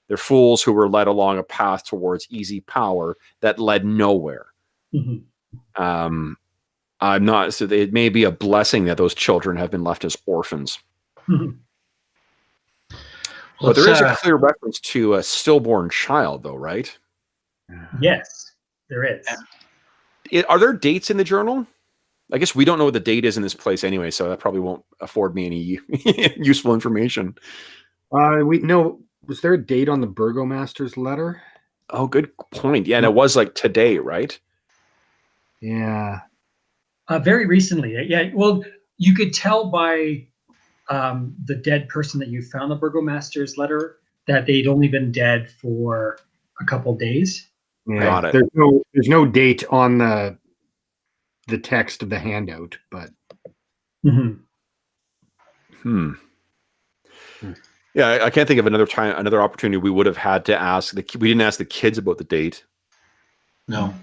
S1: They're fools who were led along a path towards easy power that led nowhere.
S2: Mhm.
S1: I'm not. So it may be a blessing that those children have been left as orphans.
S2: Mhm.
S1: But there is a clear reference to a stillborn child, though, right?
S2: Yes, there is.
S1: Are there dates in the journal? I guess we don't know what the date is in this place anyway, so that probably won't afford me any useful information.
S4: We know. Was there a date on the burgomaster's letter?
S1: Oh, good point. Yeah, and it was like today, right?
S4: Yeah.
S2: Very recently, yeah. Well, you could tell by the dead person that you found the burgomaster's letter that they'd only been dead for a couple days.
S4: Yeah.
S1: Got it.
S4: There's no date on the text of the handout, but
S1: Yeah, I can't think of another opportunity we would have had to ask. We didn't ask the kids about the date.
S3: No.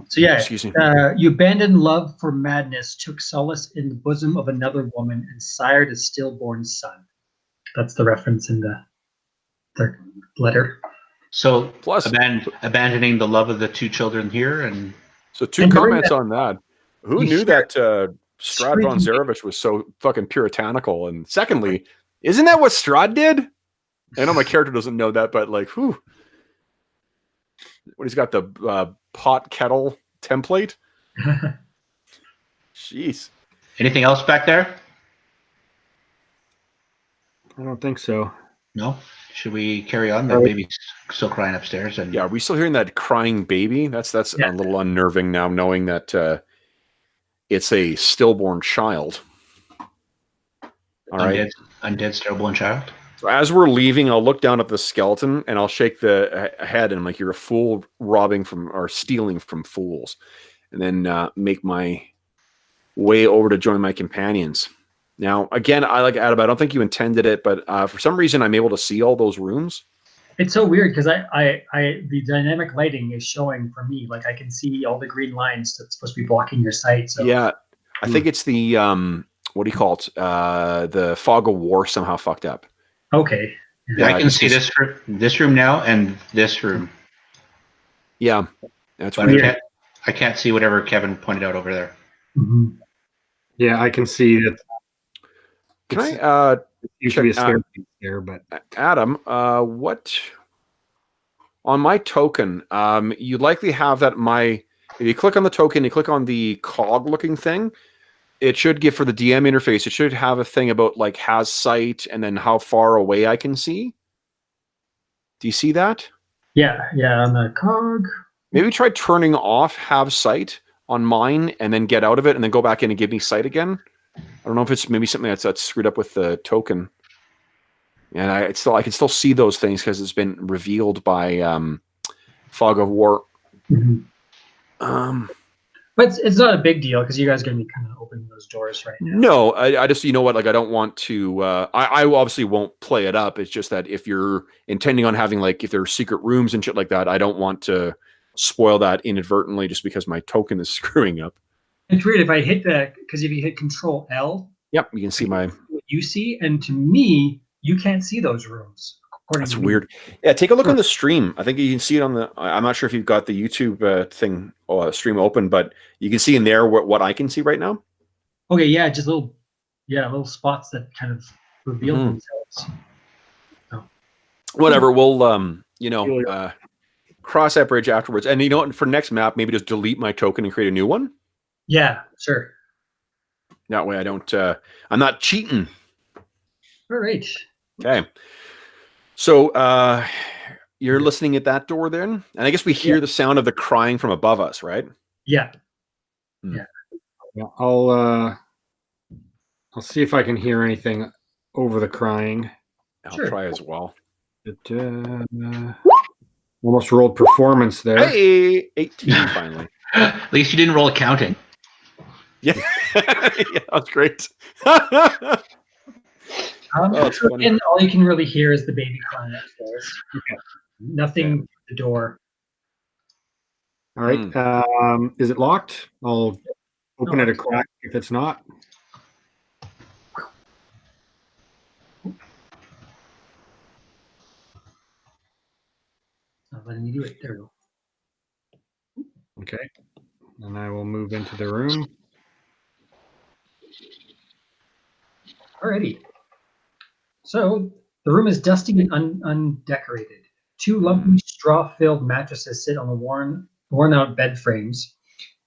S2: So yeah,
S1: Excuse me.
S2: You abandoned love for madness, took solace in the bosom of another woman, and sired a stillborn son. That's the reference in the letter.
S3: So
S1: Plus,
S3: abandoning the love of the two children here, and
S1: so two comments on that. Who knew that Strahd von Zarevich was so fucking puritanical? And secondly, isn't that what Strahd did? I know my character doesn't know that, but like, whew. When he's got the pot kettle template. Jeez.
S3: anything else back there?
S4: I don't think so.
S3: No. Should we carry on? The baby's still crying upstairs, and
S1: Yeah, are we still hearing that crying baby? That's a little unnerving now, knowing that it's a stillborn child. All right,
S3: undead stillborn child.
S1: So as we're leaving, I'll look down at the skeleton and I'll shake the head and I'm like, "You're a fool, robbing from or stealing from fools," and then make my way over to join my companions. Now, again, I like Adam. I don't think you intended it, but for some reason, I'm able to see all those rooms.
S2: It's so weird because the dynamic lighting is showing for me, like I can see all the green lines that's supposed to be blocking your sight. So
S1: yeah, I think it's the what do you call it? The fog of war somehow fucked up.
S2: Okay.
S3: Yeah, I can see this room now and this room.
S1: Yeah, that's
S3: but
S1: weird.
S3: I can't see whatever Kevin pointed out over there.
S2: Mm-hmm.
S4: Yeah, I can see that.
S1: Can I
S4: usually a staircase there, but
S1: Adam, what on my token? You likely have that. If you click on the token, you click on the cog looking thing. It should give for the DM interface. It should have a thing about like has sight and then how far away I can see. Do you see that?
S2: Yeah, on the cog.
S1: Maybe try turning off have sight on mine and then get out of it and then go back in and give me sight again. I don't know if it's maybe something that's screwed up with the token. And I can still see those things because it's been revealed by Fog of War.
S2: Mm-hmm. But it's not a big deal because you guys are going to be kind of opening those doors right now.
S1: No, I just, you know what, like I don't want to, I obviously won't play it up. It's just that if you're intending on having like, if there are secret rooms and shit like that, I don't want to spoil that inadvertently just because my token is screwing up.
S2: It's weird if I hit that, because if you hit Control L,
S1: yep, you can see what
S2: you see, and to me, you can't see those rooms. according
S1: That's
S2: to me.
S1: weird. Yeah, take a look on the stream. I think you can see it on the. I'm not sure if you've got the YouTube thing stream open, but you can see in there what I can see right now.
S2: Okay, yeah, just little spots that kind of reveal themselves.
S1: Whatever. We'll cross that bridge afterwards. And you know what? For next map, maybe just delete my token and create a new one.
S2: Yeah, sure.
S1: That way, I don't. I'm not cheating.
S2: All right.
S1: Okay. So you're listening at that door then, and I guess we hear the sound of the crying from above us, right?
S2: Yeah.
S4: Yeah, I'll see if I can hear anything over the crying.
S1: I'll try as well.
S4: Almost rolled performance there.
S1: Hey, 18 finally.
S3: At least you didn't roll accounting.
S1: Yeah, yeah, that's great.
S2: And all you can really hear is the baby crying upstairs.
S4: Okay.
S2: Nothing at the door.
S4: All right. Is it locked? I'll open it a crack if it's not.
S2: Not letting me do it. There we go.
S4: Okay. And I will move into the room.
S2: Alrighty. So the room is dusty and undecorated. Two lumpy straw-filled mattresses sit on the worn-out bed frames.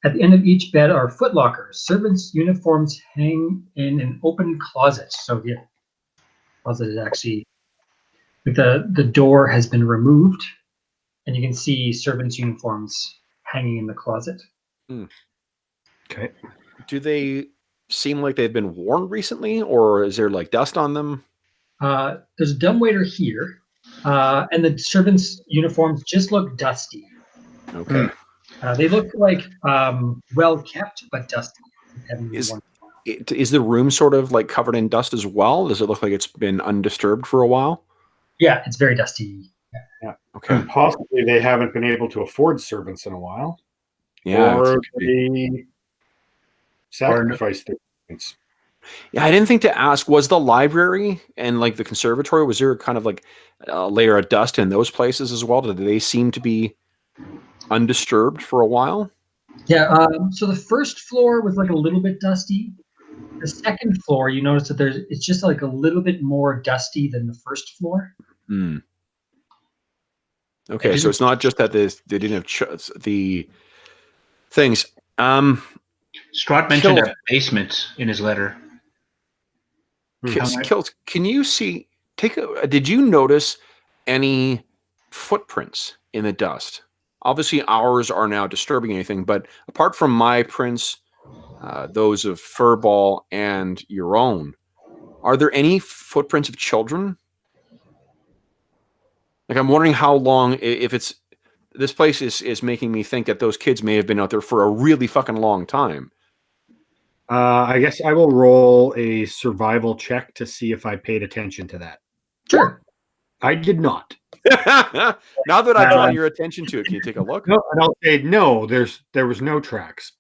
S2: At the end of each bed are footlockers. Servants' uniforms hang in an open closet. So the closet is actually the door has been removed, and you can see servants' uniforms hanging in the closet.
S4: Okay.
S1: Do they seem like they've been worn recently, or is there like dust on them?
S2: There's a dumbwaiter here, and the servants' uniforms just look dusty.
S1: Okay.
S2: They look like well kept, but dusty.
S1: Is the room sort of like covered in dust as well? Does it look like it's been undisturbed for a while?
S2: Yeah, it's very dusty.
S4: Yeah.
S1: Okay.
S4: And possibly they haven't been able to afford servants in a while.
S1: Yeah.
S4: Or they sacrifice their servants.
S1: Yeah, I didn't think to ask, was the library and like the conservatory, was there kind of like a layer of dust in those places as well? Did they seem to be undisturbed for a while?
S2: Yeah, so the first floor was like a little bit dusty. The second floor, you notice that it's just like a little bit more dusty than the first floor.
S1: Okay, so it's not just that they didn't have the things.
S3: Strahd mentioned a basement in his letter.
S1: Kills, can you see? Did you notice any footprints in the dust? Obviously, ours are now disturbing anything, but apart from my prints, those of Furball and your own, are there any footprints of children? Like, I'm wondering how long, if it's, this place is making me think that those kids may have been out there for a really fucking long time.
S4: I guess I will roll a survival check to see if I paid attention to that.
S2: Sure.
S4: I did not.
S1: Now that I've drawn your attention to it, can you take a look?
S4: No, and I'll say no. There was no tracks.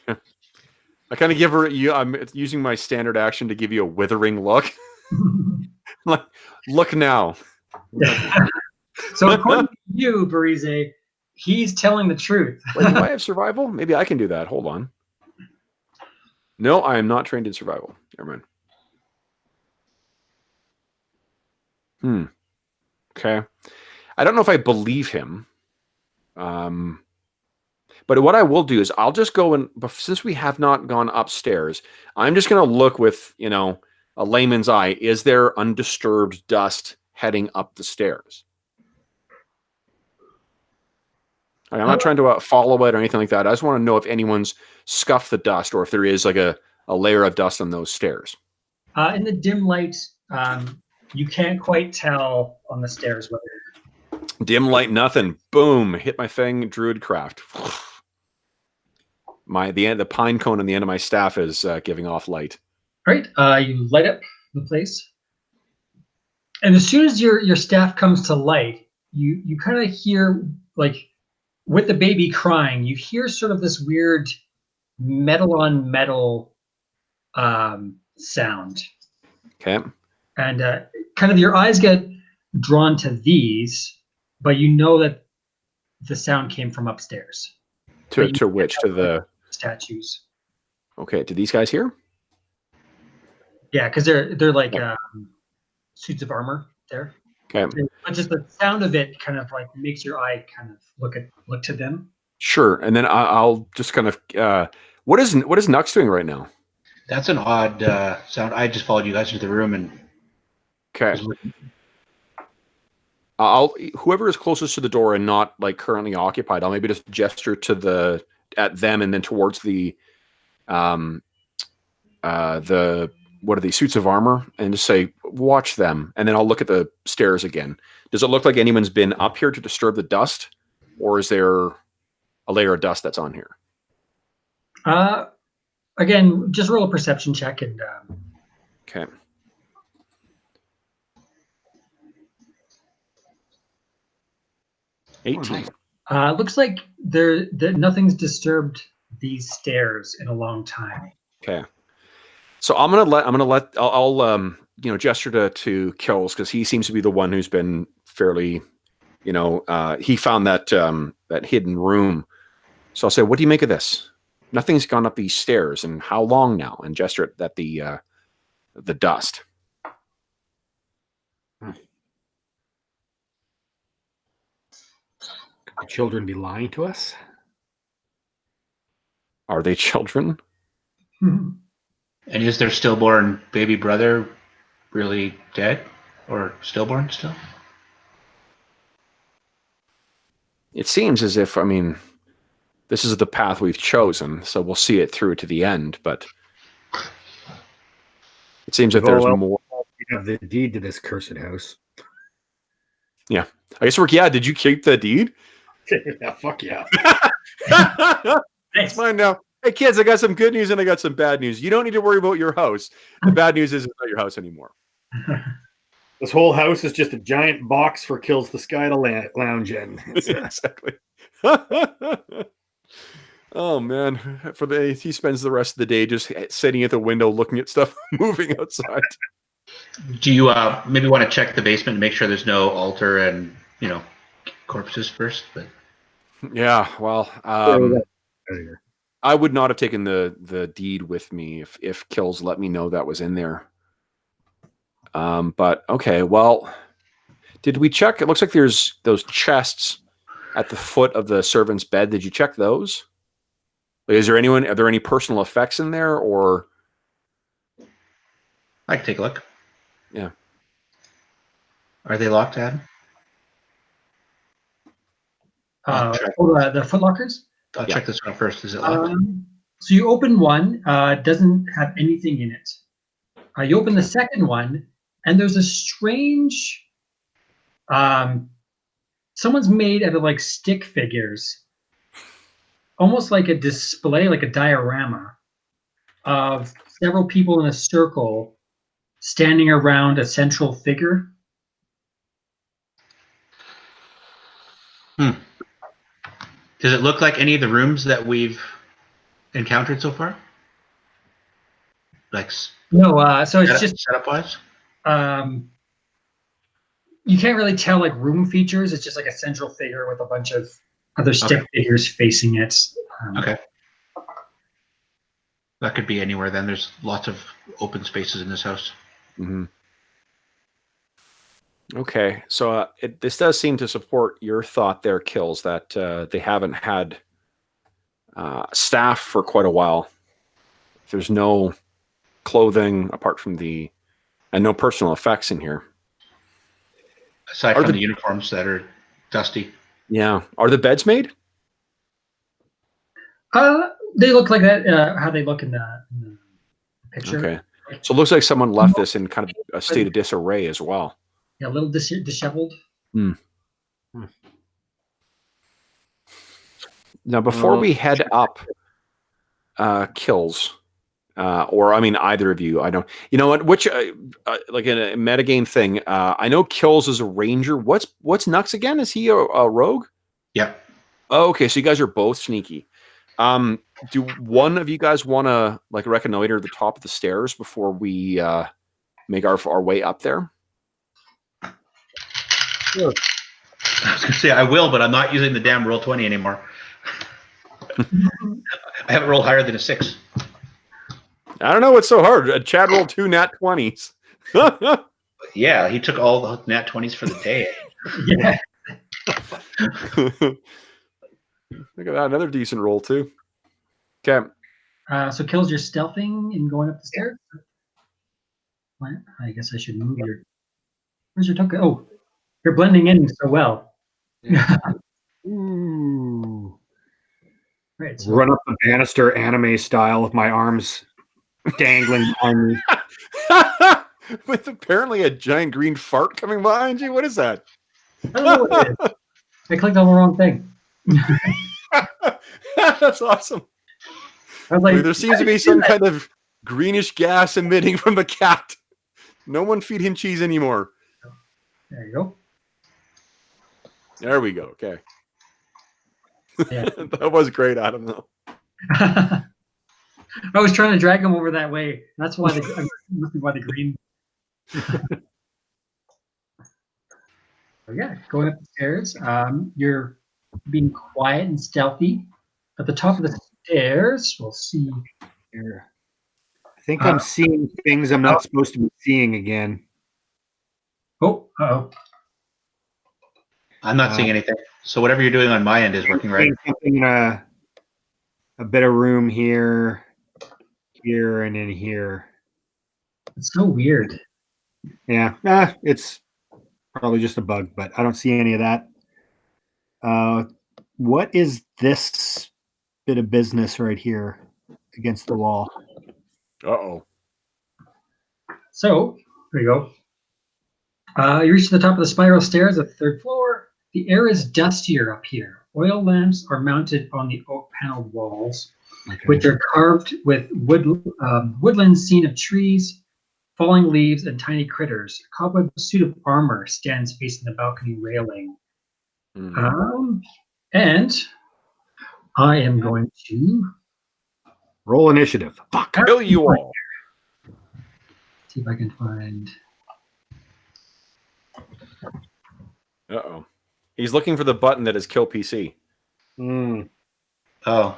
S1: I kind of give her. I'm using my standard action to give you a withering look. Like, look now.
S2: So according to you, Barize, he's telling the truth.
S1: Wait, do I have survival? Maybe I can do that. Hold on. No, I am not trained in survival. Never mind. Okay. I don't know if I believe him. But what I will do is I'll just go and, since we have not gone upstairs, I'm just going to look with, a layman's eye. Is there undisturbed dust heading up the stairs? I'm not trying to follow it or anything like that. I just want to know if anyone's scuffed the dust or if there is like a layer of dust on those stairs.
S2: In the dim light, you can't quite tell on the stairs whether.
S1: Dim light, nothing. Boom! Hit my thing. Druidcraft. The pine cone on the end of my staff is giving off light.
S2: Right. You light up the place, and as soon as your staff comes to light, you kind of hear, like, with the baby crying, you hear sort of this weird metal on metal sound.
S1: Okay.
S2: And kind of your eyes get drawn to these, but you know that the sound came from upstairs.
S1: To which? To the
S2: statues.
S1: Okay, to these guys here?
S2: Yeah, because they're like suits of armor there.
S1: Okay.
S2: But just the sound of it kind of like makes your eye kind of look to them.
S1: Sure. And then I'll just kind of what is Nux doing right now?
S3: That's an odd sound. I just followed you guys into the room and
S1: Okay. Whoever is closest to the door and not like currently occupied, I'll maybe just gesture to at them and then towards the what are these, suits of armor, and just say, watch them. And then I'll look at the stairs again. Does it look like anyone's been up here to disturb the dust, or is there a layer of dust that's on here?
S2: Again, just roll a perception check and.
S1: Okay.
S4: Oh, nice.
S2: Looks like nothing's disturbed these stairs in a long time.
S1: Okay. So I'll gesture to Kills, because he seems to be the one who's been fairly, he found that that hidden room. So I'll say, what do you make of this? Nothing's gone up these stairs, and how long now? And gesture at the dust.
S4: Could children be lying to us?
S1: Are they children?
S3: And is their stillborn baby brother really dead or stillborn still?
S1: It seems as if, this is the path we've chosen, so we'll see it through to the end, but it seems that there's more.
S4: We have the deed to this cursed house.
S1: Yeah. I guess, Rick, did you keep the deed?
S4: Yeah, fuck yeah.
S1: It's mine now. Hey, kids, I got some good news and I got some bad news. You don't need to worry about your house. The bad news is it's not your house anymore.
S4: This whole house is just a giant box for Kills the Sky to lounge in.
S1: Exactly. Oh, man. He spends the rest of the day just sitting at the window looking at stuff moving outside.
S3: Do you maybe want to check the basement and make sure there's no altar and, corpses first? But
S1: yeah, well, I would not have taken the deed with me if Kills let me know that was in there. But okay, well, did we check? It looks like there's those chests at the foot of the servant's bed. Did you check those? Like, are there any personal effects in there, or?
S3: I can take a look.
S1: Yeah.
S3: Are they locked, Adam?
S2: The footlockers?
S3: I'll check this one first. Is it locked?
S2: So you open one, doesn't have anything in it. You open the second one, and there's a strange. Someone's made out of like stick figures, almost like a display, like a diorama of several people in a circle standing around a central figure.
S3: Does it look like any of the rooms that we've encountered so far? Like
S2: No, so it's just
S3: setup wise.
S2: You can't really tell like room features. It's just like a central figure with a bunch of other stick figures facing it.
S3: Okay. That could be anywhere then. There's lots of open spaces in this house.
S1: Mm-hmm. Okay, so this does seem to support your thought there, Kills, that they haven't had staff for quite a while. There's no clothing apart from and no personal effects in here.
S3: Aside from the uniforms that are dusty.
S1: Yeah. Are the beds made?
S2: They look like that, how they look in the picture.
S1: Okay. So it looks like someone left this in kind of a state of disarray as well.
S2: Yeah, a little disheveled.
S1: Now, before we head up, Kills, or either of you, I don't. You know what? Which, like in a metagame thing, I know Kills is a ranger. What's Nux again? Is he a rogue?
S3: Yeah.
S1: Oh, okay, so you guys are both sneaky. Do one of you guys want to like reconnoiter the top of the stairs before we make our way up there?
S3: I was going to say I will, but I'm not using the damn roll 20 anymore. I haven't rolled higher than a 6.
S1: I don't know what's so hard. Chad rolled 2 nat 20s.
S3: Yeah, he took all the nat 20s for the day.
S2: Yeah.
S1: Look at that. Another decent roll, too. Okay.
S2: So kills your stealthing and going up the stairs. What? I guess I should move your. Where's your token? Oh, you're blending in so well.
S4: Ooh.
S2: Right. So,
S4: Run up the banister anime style with my arms dangling on me.
S1: With apparently a giant green fart coming behind you. What is that?
S2: I don't know what it is. I clicked on the wrong thing.
S1: That's awesome.
S2: I was like,
S1: There seems to be some kind of greenish gas emitting from the cat. No one feed him cheese anymore.
S2: There you go.
S1: There we go. Okay.
S2: Yeah.
S1: That was great, Adam, though.
S2: I was trying to drag him over that way. That's why the green. Yeah, going up the stairs. You're being quiet and stealthy. At the top of the stairs, we'll see.
S4: Here. I think I'm seeing things I'm not supposed to be seeing again.
S2: Oh, uh-oh.
S3: I'm not seeing anything. So whatever you're doing on my end is working right.
S4: Seeing something in a bit of room here, and in here.
S2: It's so weird.
S4: Yeah, it's probably just a bug, but I don't see any of that. What is this bit of business right here against the wall?
S1: Uh-oh.
S2: So, there you go. You reach the top of the spiral stairs at the 3rd floor. The air is dustier up here. Oil lamps are mounted on the oak paneled walls, which are carved with woodland scene of trees, falling leaves, and tiny critters. A cobweb suit of armor stands facing the balcony railing. And I am going to
S4: roll initiative. Fuck.
S1: Kill you all.
S2: See if I can find.
S1: Uh-oh. He's looking for the button that is kill PC.
S3: Oh.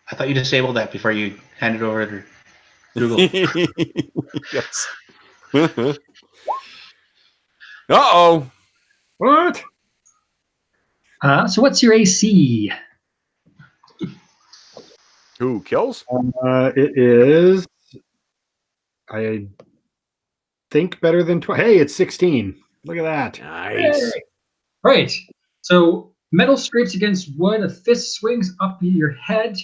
S3: I thought you disabled that before you handed over to Google.
S1: Yes. Uh-oh.
S4: What?
S2: So what's your AC?
S1: Who kills?
S4: It is, I think, better than 20. Hey, it's 16. Look at that.
S1: Nice.
S2: Right. So metal scrapes against wood. A fist swings up your head,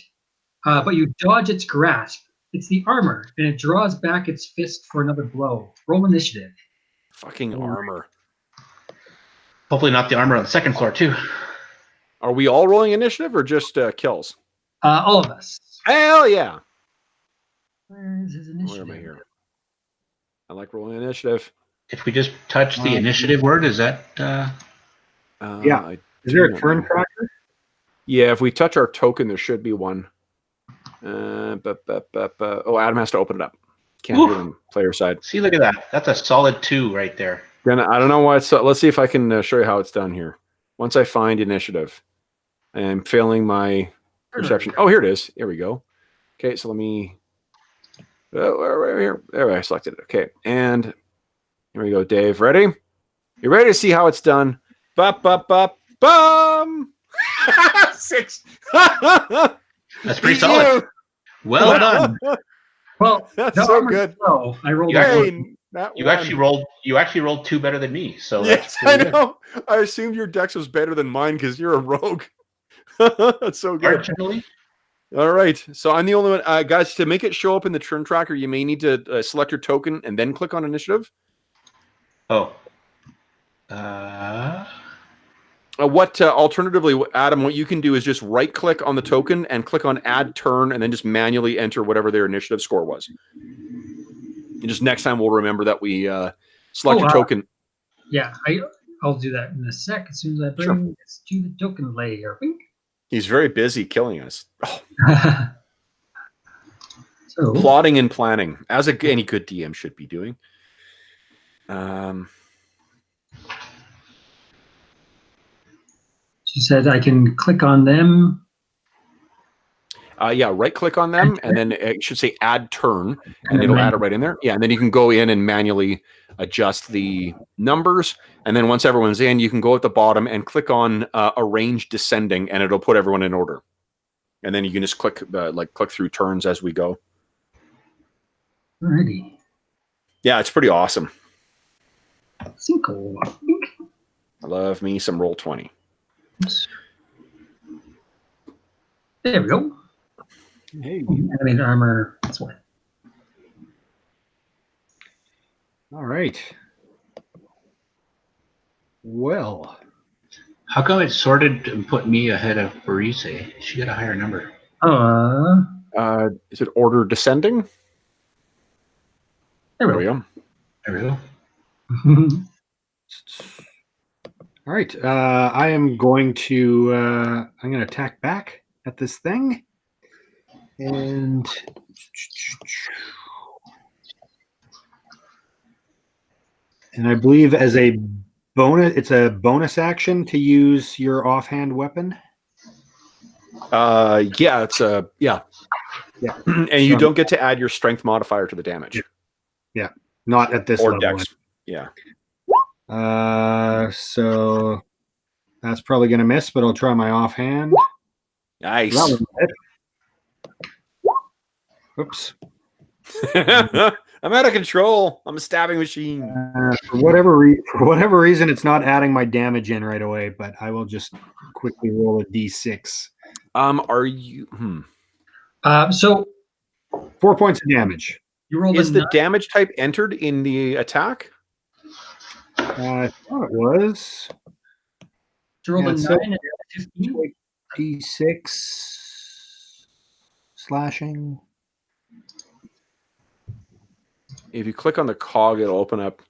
S2: but you dodge its grasp. It's the armor, and it draws back its fist for another blow. Roll initiative.
S1: Fucking armor.
S3: Hopefully not the armor on the 2nd floor, too.
S1: Are we all rolling initiative or just kills?
S2: All of us.
S1: Hell yeah.
S2: Where is his initiative?
S1: Where am I here? I like rolling initiative.
S3: If we just touch the initiative word, is that...
S4: Yeah. Is there a turn tracker?
S1: Yeah, if we touch our token, there should be one. Oh, Adam has to open it up. Can't do it on player side.
S3: See, look at that. That's a solid 2 right there.
S1: Then I don't know why it's... let's see if I can show you how it's done here. Once I find initiative, I'm failing my perception. Oh, here it is. Here we go. Okay, so let me... right here. There, I selected it. Okay, and here we go, Dave. Ready? You ready to see how it's done? Bum! 6.
S3: That's pretty solid. Well done.
S2: Well,
S1: that's so good.
S2: Low. I rolled.
S3: You actually rolled 2 better than me. So
S1: yes, I know. Good. I assumed your dex was better than mine because you're a rogue. That's so good.
S3: Originally.
S1: All right, so I'm the only one, guys. To make it show up in the turn tracker, you may need to select your token and then click on initiative.
S3: Oh.
S1: Alternatively, Adam, what you can do is just right-click on the token and click on Add Turn, and then just manually enter whatever their initiative score was. And just next time, we'll remember that we select your token.
S2: Yeah, I'll do that in a sec. As soon as I bring this to the token layer.
S1: He's very busy killing us.
S2: Oh. So
S1: plotting and planning, as any good DM should be doing.
S2: said I can click on them.
S1: Yeah, right-click on them, and then it should say Add Turn, and
S2: then
S1: it'll add it right in there. Yeah, and then you can go in and manually adjust the numbers, and then once everyone's in, you can go at the bottom and click on Arrange Descending, and it'll put everyone in order. And then you can just click click through turns as we go.
S2: Alrighty.
S1: Yeah, it's pretty awesome.
S2: Cinco.
S1: I love me some Roll20.
S2: There we go.
S4: Hey.
S2: Animated armor. That's what.
S4: All right. Well,
S3: How come it sorted and put me ahead of Barise? She got a higher number.
S1: Is it order descending?
S2: There we
S1: go.
S3: There we go.
S4: all right. I am going to I'm going to attack back at this thing, and I believe as a bonus, it's a bonus action to use your offhand weapon.
S1: Yeah, it's yeah. And you don't get to add your strength modifier to the damage.
S4: Yeah, not at this
S1: or
S4: level.
S1: dex. Yeah.
S4: So that's probably going to miss, but I'll try my offhand.
S1: Nice.
S4: That one hit. Oops.
S1: I'm out of control. I'm a stabbing machine.
S4: For whatever reason, it's not adding my damage in right away, but I will just quickly roll a d6.
S1: Are you?
S2: So
S4: 4 points of damage.
S2: you rolled
S1: Is
S2: a
S1: the
S2: 9.
S1: damage type entered in the attack?
S4: I thought it was.
S2: You rolled
S4: Yeah,
S2: a
S4: so-
S2: 9 and a 15.
S4: D6 slashing.
S1: If you click on the cog, it'll open up.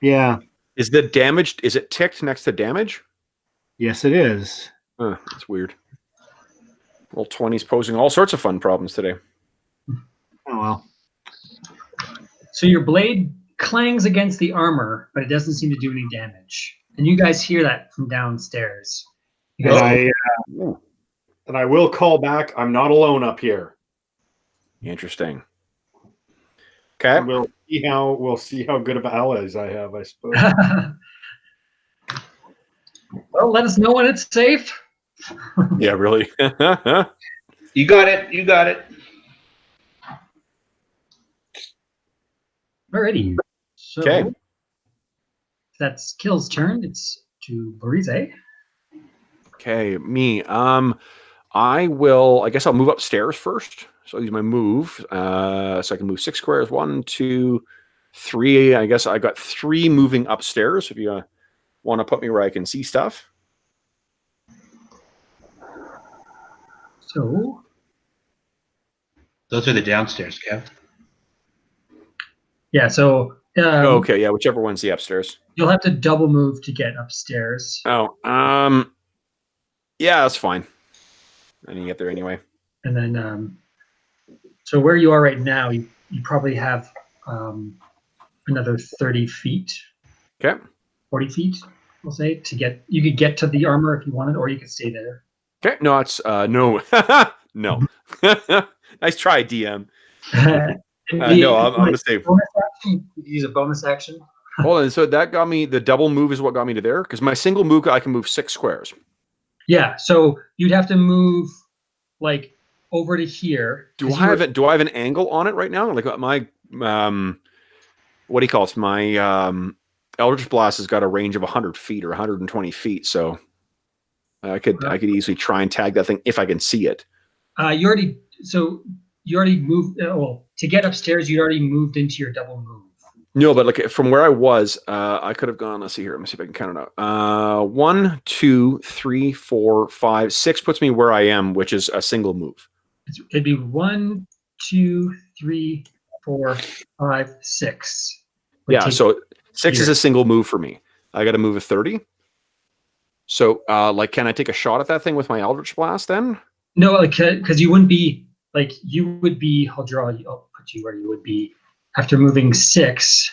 S4: Yeah.
S1: Is the damage? Is it ticked next to damage?
S4: Yes, it is.
S1: That's weird. Roll20's posing all sorts of fun problems today.
S4: Oh well.
S2: So your blade clangs against the armor, but it doesn't seem to do any damage. And you guys hear that from downstairs. You guys
S4: And I will call back. I'm not alone up here.
S1: Interesting. Okay.
S4: We'll see how good of allies I have, I suppose.
S2: Well, let us know when it's safe.
S1: Yeah, really.
S3: You got it. You got it.
S2: Alrighty. So
S1: Okay.
S2: that's Kill's turn. It's to Barise.
S1: Okay, me. I will. I guess I'll move upstairs first. So I'll use my move. So I can move 6 squares. 1, 2, 3. I guess I got 3 moving upstairs. If you want to put me where I can see stuff.
S2: So
S3: Those are the downstairs, Kev.
S2: yeah, so
S1: Okay, yeah, whichever one's the upstairs.
S2: you'll have to double move to get upstairs.
S1: Oh, yeah, that's fine. I didn't get there anyway.
S2: And then so where you are right now, you probably have another 30 feet.
S1: Okay.
S2: 40 feet, we'll say, to get. You could get to the armor if you wanted, or you could stay there.
S1: Okay, no, it's no, no. Nice try, DM. No, I'm gonna say.
S2: Bonus action. You use a bonus action.
S1: Hold on. So that got me. The double move is what got me to there. Because my single move, I can move 6 squares.
S2: Yeah, so you'd have to move like over to here.
S1: Do I have it? Do I have an angle on it right now? Like my what do you call it? My Eldritch Blast has got a range of 100 feet or 120 feet. So I could easily try and tag that thing if I can see it.
S2: You already moved. Well, to get upstairs, you'd already moved into your double move.
S1: No, but like from where I was, I could have gone. Let's see here. Let me see if I can count it out. 1, 2, 3, 4, 5, 6 puts me where I am, which is a single move.
S2: It'd be 1, 2, 3, 4, 5, 6.
S1: Yeah, so 6 is a single move for me. I got to move a 30. So, like, can I take a shot at that thing with my Eldritch Blast then?
S2: No, like because you wouldn't be like you would be. I'll draw you. I'll put you where you would be after moving 6.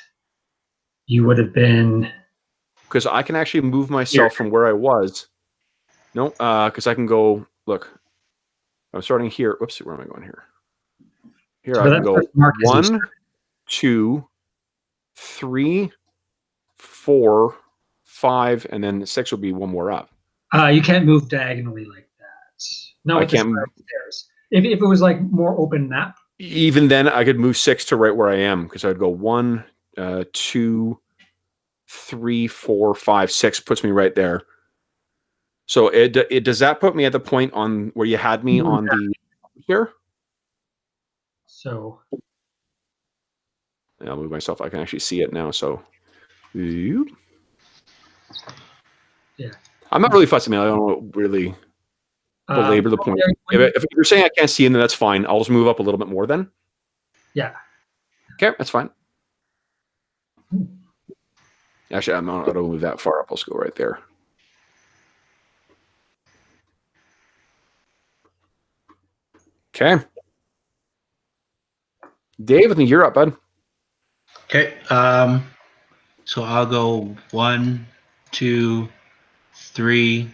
S2: You would have been.
S1: Because I can actually move myself from where I was. No, because I can go. Look, I'm starting here. Whoops, where am I going here? Here
S2: So
S1: I can
S2: that
S1: go
S2: first mark is your
S1: 1, 2, 3, 4, 5, and then 6 will be one more up.
S2: You can't move diagonally like that. Not
S1: I
S2: with the
S1: can't.
S2: spiral stairs. If it was like more open map,
S1: Even then, I could move 6 to right where I am because I'd go 1, 2, 3, 4, 5, 6 puts me right there. So it does that put me at the point on where you had me on the here?
S2: so
S1: I'll move myself. I can actually see it now. So, yeah. I'm not really fussing. I don't really belabor the point. If you're saying I can't see him, then that's fine. I'll just move up a little bit more then.
S2: yeah.
S1: Okay, that's fine. Actually, I'm not going to move that far up. I'll just go right there. Okay. Dave, I think you're up, bud.
S3: Okay. So I'll go 1, 2, 3.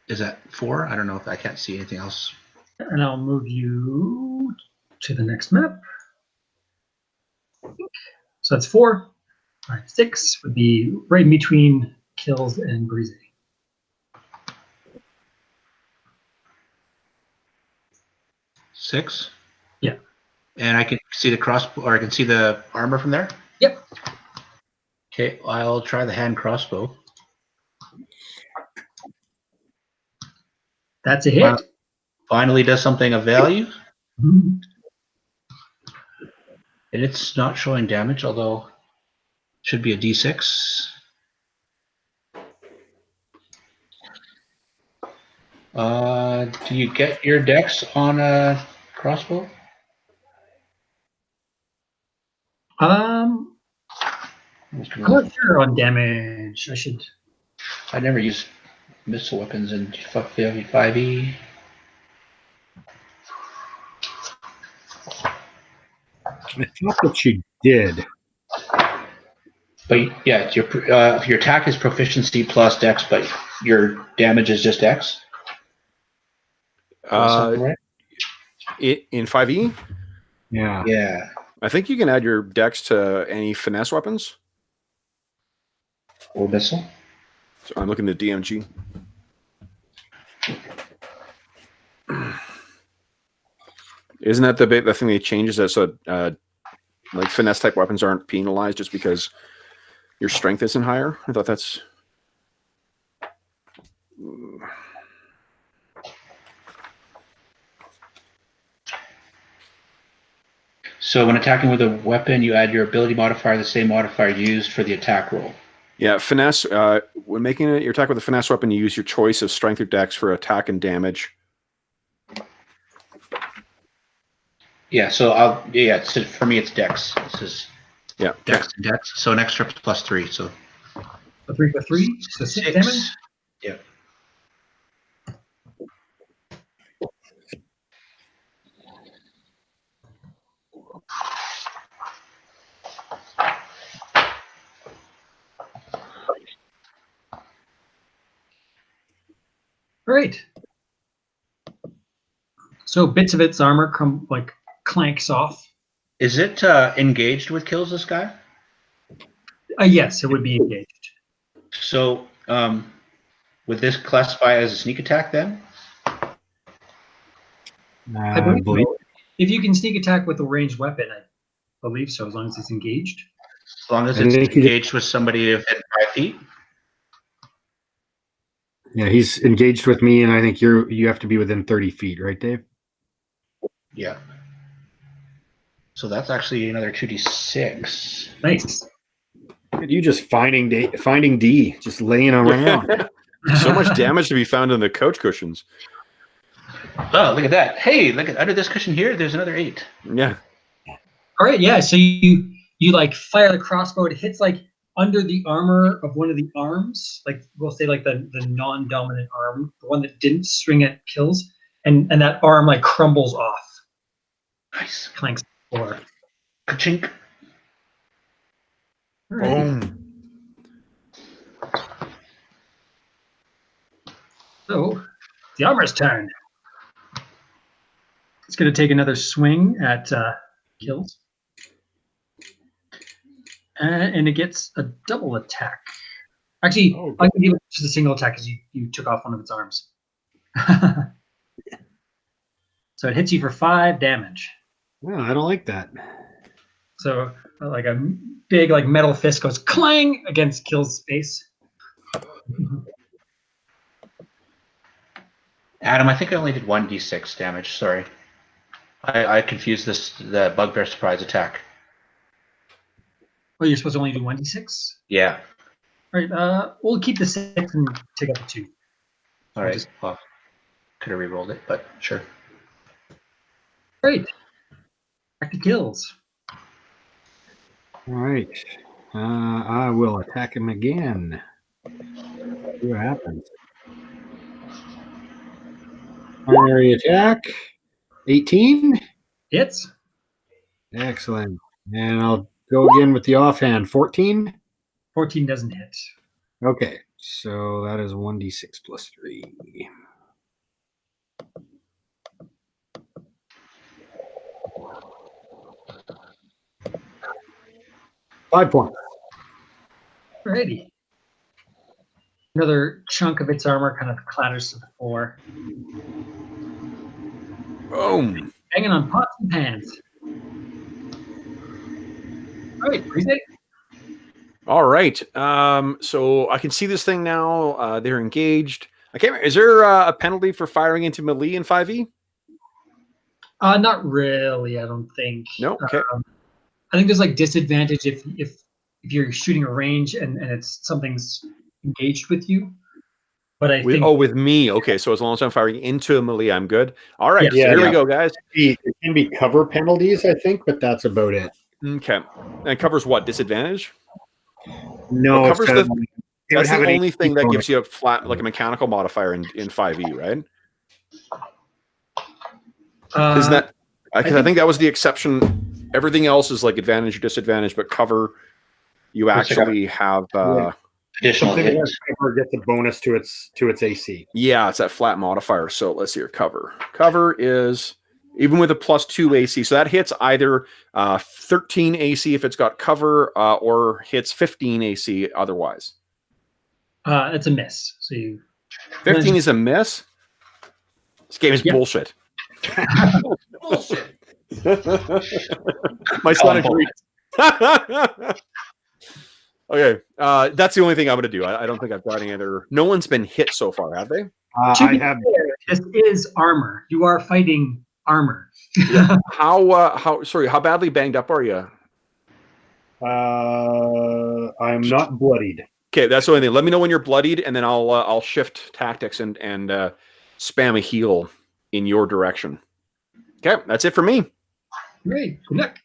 S3: Is that 4? I don't know if I can't see anything else.
S2: And I'll move you to the next map. So that's 4. 5, 6 would be right in between Kills and Breezy.
S3: Six.
S2: Yeah.
S3: And I can see the crossbow, or I can see the armor from there?
S2: Yep.
S3: Okay, I'll try the hand crossbow.
S2: That's a hit.
S3: Finally does something of value.
S2: Mhm.
S3: And it's not showing damage, although it should be a D6. Do you get your dex on a crossbow?
S2: I'm not sure on damage.
S3: I never use missile weapons in 5e.
S4: I thought that you did.
S3: But yeah, it's your attack is proficiency plus dex, but your damage is just dex. Does that sound right?
S1: In 5e,
S4: Yeah.
S3: Yeah.
S1: I think you can add your dex to any finesse weapons.
S3: Or missile.
S1: So I'm looking at DMG. Isn't that the thing they changes that so like finesse type weapons aren't penalized just because your strength isn't higher? I thought that's.
S3: So when attacking with a weapon, you add your ability modifier, the same modifier used for the attack roll.
S1: Yeah, finesse. When making your attack with a finesse weapon, you use your choice of strength or dex for attack and damage.
S3: Yeah, so so for me it's dex. This is dex and dex. So an extra plus 3. So
S2: A 3 for 3, so 6 damage.
S3: Yeah.
S2: Great. So bits of its armor clanks off.
S3: Is it engaged with kills this guy?
S2: Yes, it would be engaged.
S3: So would this classify as a sneak attack then?
S2: I believe so. If you can sneak attack with a ranged weapon, I believe so, as long as it's engaged.
S3: As long as it's engaged with somebody within 5 feet?
S4: Yeah, he's engaged with me, and I think you have to be within 30 feet, right, Dave?
S3: Yeah. So that's actually another 2d6.
S2: Nice.
S4: You just finding D, just laying around.
S1: So much damage to be found in the couch cushions.
S3: Oh, look at that. Hey, look at under this cushion here, there's another 8.
S1: Yeah.
S2: All right, yeah. So you like fire the crossbow. It hits like under the armor of one of the arms, like we'll say like the non-dominant arm, the one that didn't swing at kills, and that arm like crumbles off.
S3: Nice.
S2: Clanks the floor.
S3: Ka-chink.
S2: All right.
S1: Boom.
S2: the armor's turn. It's going to take another swing at kills. And it gets a double attack. Actually, I can give it just a single attack because you took off one of its arms. So it hits you for 5 damage.
S4: No, I don't like that.
S2: So like a big like metal fist goes clang against Kill's face.
S3: Adam, I think I only did 1d6 damage. Sorry. I confused the bugbear surprise attack.
S2: Oh, you're supposed to only do 1d6?
S3: Yeah.
S2: All right, we'll keep the 6 and take out the 2.
S3: All right. Well, could have re-rolled it, but sure.
S2: Great. Back to Kills.
S4: All right. I will attack him again. See what happens. Primary attack. 18.
S2: Hits.
S4: Excellent. And I'll go again with the offhand. 14.
S2: 14 doesn't hit.
S4: Okay. So that is 1d6 plus 3. Five points.
S2: Alrighty. Another chunk of its armor kind of clatters to the floor.
S1: Boom.
S2: Hanging on pots and pans. Alright, Breeze.
S1: All right. So I can see this thing now. They're engaged. I can't remember. Is there a penalty for firing into melee in 5e?
S2: Not really, I don't think.
S1: No? Okay.
S2: I think there's like disadvantage if you're shooting a range and it's something's engaged with you. But I think
S1: with me. Okay, so as long as I'm firing into a melee, I'm good. All right,
S2: Yeah.
S1: so here we go, guys.
S4: There can be cover penalties, I think, but that's about it.
S1: Okay. And covers what? Disadvantage?
S4: No,
S1: Well, covers
S4: it's,
S1: the-
S4: it would
S1: That's
S4: have
S1: the
S4: an
S1: only
S4: AC
S1: thing that
S4: bonus.
S1: gives you a flat, like a mechanical modifier in 5e, right? Isn't that? Because I think that was the exception. Everything else is like advantage or disadvantage, but cover, you actually have.
S3: Additional
S4: Something
S3: hit.
S4: that cover gets a bonus to its AC.
S1: Yeah, it's that flat modifier. So let's see your cover. Cover is even with a +2 AC. So that hits either 13 AC if it's got cover, or hits 15 AC otherwise.
S2: it's a miss. So you
S1: 15 is a miss. This game is
S2: Yep.
S1: bullshit. Bullshit. My son agrees. Okay, that's the only thing I'm going to do. I don't think I've got any other. No one's been hit so far, have they?
S2: To
S4: I
S2: be
S4: have.
S2: fair, this is armor. You are fighting armor.
S1: How badly banged up are you?
S4: I'm not bloodied.
S1: Okay, that's the only thing. Let me know when you're bloodied, and then I'll shift tactics and spam a heal in your direction. Okay, that's it for me.
S2: Great. Good luck.